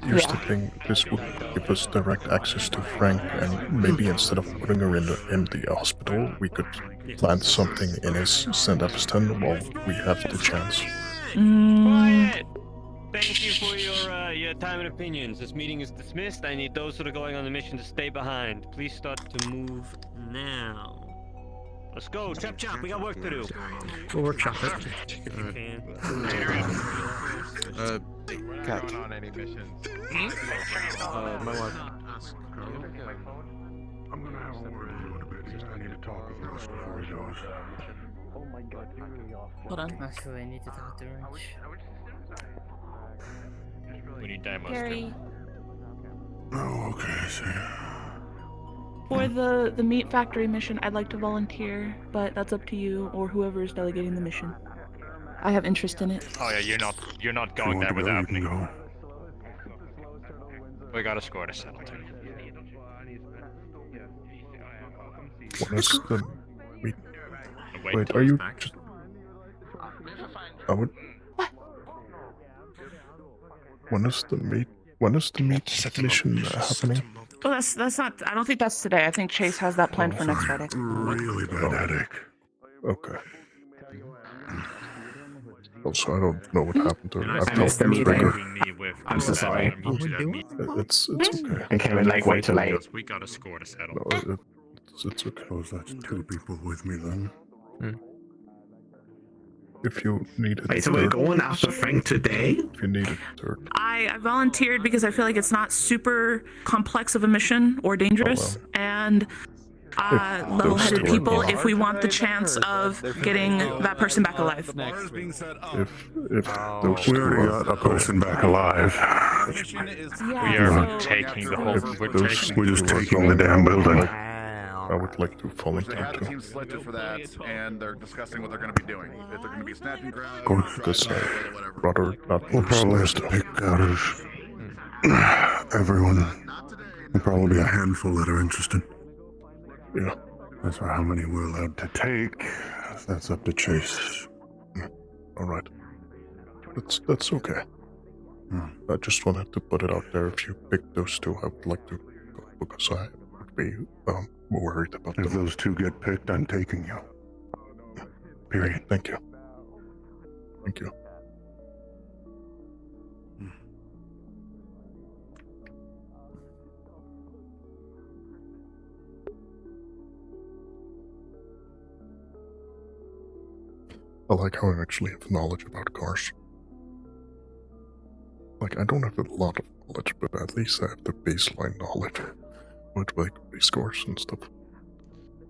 Here's the thing, this would give us direct access to Frank, and maybe instead of putting her in the hospital, we could plant something in his St. Episton while we have the chance. Quiet! Thank you for your time and opinions. This meeting is dismissed. I need those that are going on the mission to stay behind. Please start to move now. Let's go, chop chop. We got work to do. We'll workshop it. Cat. On any missions. My wife. I'm gonna have a word with you in a bit. I need to talk with Russ before he goes. Oh my god, you're really off. Hold on. Actually, I need to talk to Wrench. We need demos. Harry, Oh, okay, I see. for the meat factory mission, I'd like to volunteer, but that's up to you or whoever is delegating the mission. I have interest in it. Oh yeah, you're not going there without me. We got a score to settle to. What is the meat? Wait, are you just... When is the meat mission happening? Well, that's not. I don't think that's today. I think Chase has that planned for next Friday. Really bad headache. Okay. Also, I don't know what happened to her. I missed the meeting. I'm so sorry. It's okay. It came in way too late. We got a score to settle. No, it's okay. Oh, that's two people with me then. If you need it. Wait, so we're going after Frank today? If you need it, third. I volunteered because I feel like it's not super complex of a mission or dangerous, and level-headed people if we want the chance of getting that person back alive. If those We already got a person back alive. We are taking the whole. We're just taking the damn building. I would like to volunteer Have the too. team selected for that, and they're discussing what they're going to be doing. If they're going to be snatching ground, Of course, because I'd rather not. We'll probably have to pick out of everyone. There'll probably be a handful that are interested. Yeah. As for how many we're allowed to take, that's up to Chase. All right. That's okay. I just wanted to put it out there. If you pick those two, I would like to go because I would be worried about If them. those two get picked, I'm taking you. Period. Thank you. Thank you. I like how I actually have knowledge about cars. Like, I don't have a lot of knowledge, but at least I have the baseline knowledge. with like race cars and stuff.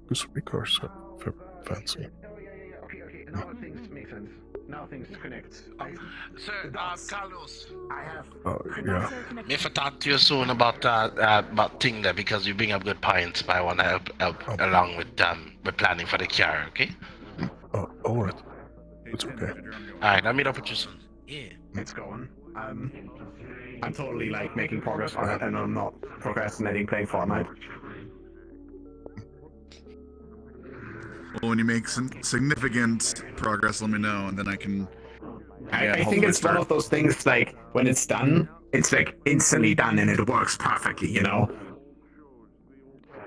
Because race cars are very fancy. Okay. Now things make sense. Now things connect. Sir, Carlos. I have. Yeah. If I talk to you soon about thing there because you bring up good points, but I want to help along with planning for the car. Okay. Alright. It's okay. Alright, I'll meet up with you soon. Yeah. It's going. I'm totally like making progress on it, and I'm not procrastinating playing Fortnite. Well, when you make significant progress, let me know, and then I can. I think it's one of those things like when it's done, it's like instantly done and it works perfectly. You know.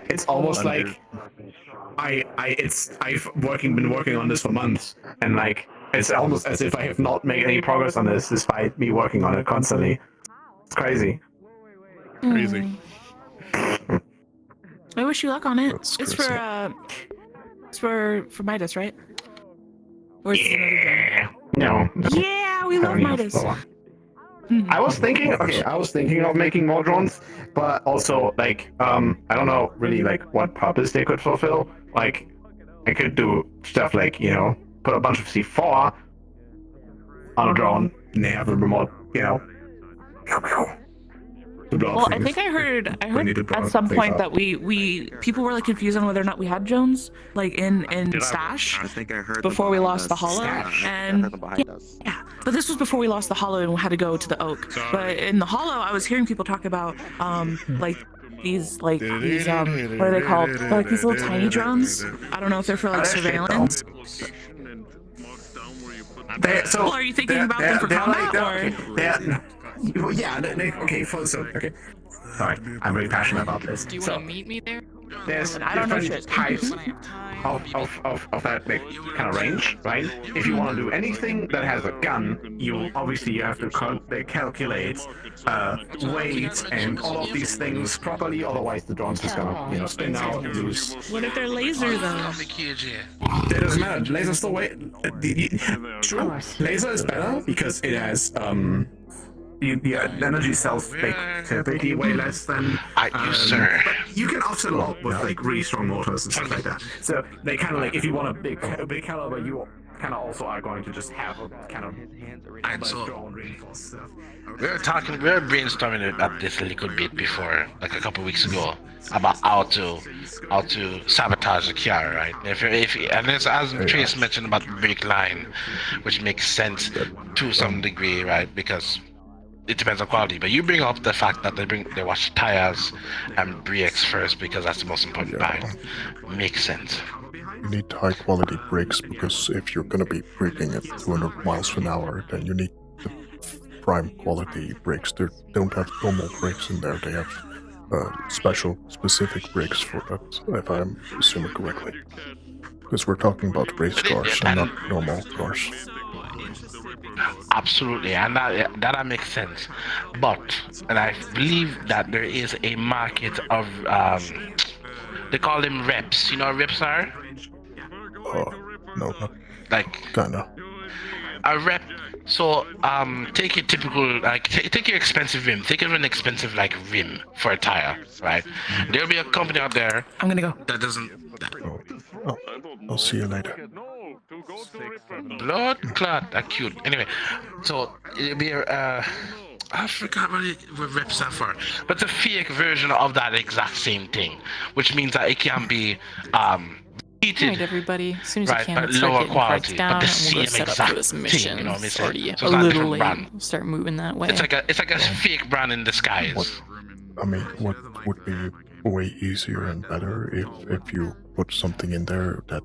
It's almost like I've been working on this for months, and like it's almost as if I have not made any progress on this despite me working on it constantly. It's crazy. Crazy. I wish you luck on it. That's It's crazy. for Midas, right? Or is it another game? No. Yeah, we love Midas. I was thinking of making more drones, but also like I don't know really like what purpose they could fulfill. Like I could do stuff like put a bunch of C4 on a drone and they have a remote, Well, I think I heard at some point that we people were like confused on whether or not we had drones like in stash. I think I heard before we lost the hollow, and us. yeah, but this was before we lost the hollow and had to go to the oak. But in the hollow, I was hearing people talk about like these what are they called? They're like these little tiny drones. I don't know if they're for like surveillance. Well, are you thinking about them for combat or? Okay, sorry, I'm really passionate about this. Do you want to meet me there? There's I don't know different shit. types of that kind of range, right? If you want to do anything that has a gun, you obviously have to calculate weight and all of these things properly. Otherwise, the drone's just gonna spin out and lose. What if they're laser though? It doesn't matter. Laser still true. Laser is better because it has the energy cells typically way less than sir. but you can offset a lot with like really strong motors and stuff like that. So they kind of like if you want a big caliber, you kind of also are going to just have a kind of drone reinforced stuff. We were brainstorming about this a little bit before, like a couple weeks ago, about how to sabotage the car, right? And it's as Trace mentioned about the brake line, which makes sense to some degree, right? Because it depends on quality, but you bring up the fact that they wash tires and brakes first because that's the most important part. Makes sense. You need high quality brakes because if you're gonna be braking at 200 miles an hour, then you need the prime quality brakes. They don't have normal brakes in there. They have specific brakes for that, if I'm assuming correctly. Because we're talking about race cars and not normal cars. Absolutely, and that makes sense. And I believe that there is a market of they call them reps. You know what reps are? No, not like kinda. A rep. So take your typical take your expensive rim. Think of an expensive rim for a tire, right? There'll be a company out there. I'm gonna go. That doesn't. I'll see you later. Blood clot, cute. Anyway, so it'll be I forgot what reps are for, but it's a fake version of that exact same thing, which means that it can be heated. Alright, everybody. As soon as right, you but can, start lower getting quality, parts down, but the and we'll go same set up for this exact mission. thing. You know what I'm It's saying? already So a it's not a little different late. brand. We'll start moving that way. It's like a fake brand in disguise. I mean, what would be way easier and better if you put something in there that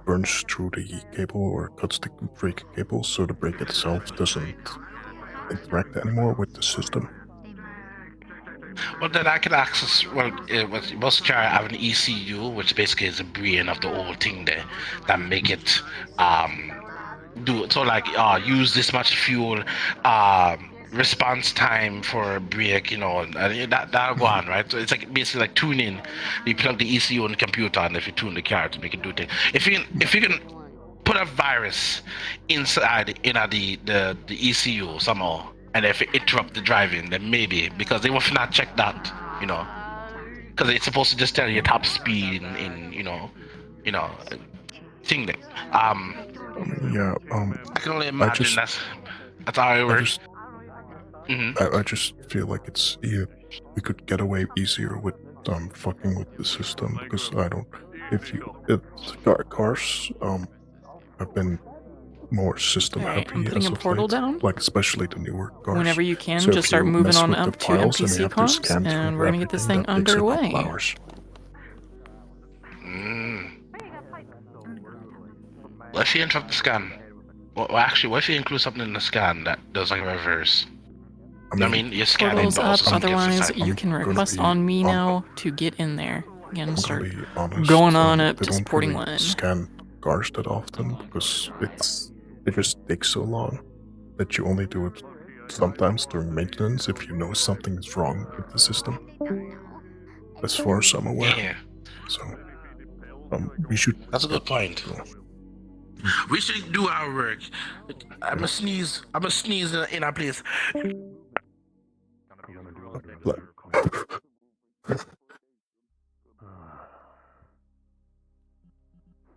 burns through the cable or cuts the brake cable, so the brake itself doesn't interact anymore with the system. Well, then I can access. Well, most car have an ECU, which basically is the brain of the whole thing there, that make it do so. Use this much fuel, response time for brake, and that'll go on, right? So it's basically like tuning. You plug the ECU in the computer, and if you tune the car to make it do things. If you can put a virus inside the ECU somehow. And if it interrupt the driving, then maybe, because they will not check that, because it's supposed to just tell you top speed in thing there. Yeah. I can only imagine that's how it works. I just feel like we could get away easier with fucking with the system, because I don't. Cars have been more system Alright, happy I'm putting as a of portal late, down. like especially the newer cars. Whenever you can, So just if start you moving mess on with the up to files and you NPC have to cars, scan through and we're gonna get this everything, thing that takes a underway. couple hours. What if you interrupt the scan? Well, actually, what if you include something in the scan that does like a reverse? I mean, you're scanning, Portal's but up, also gives us otherwise time. you can request on me now to get in there. Again, start Be honest, going on up they to don't supporting really one. scan cars that often, because it just takes so long that you only do it sometimes during maintenance if you know something is wrong with the system. As far as I'm aware. Yeah. So we should. That's a good point. We should do our work. I'm a sneeze in our place.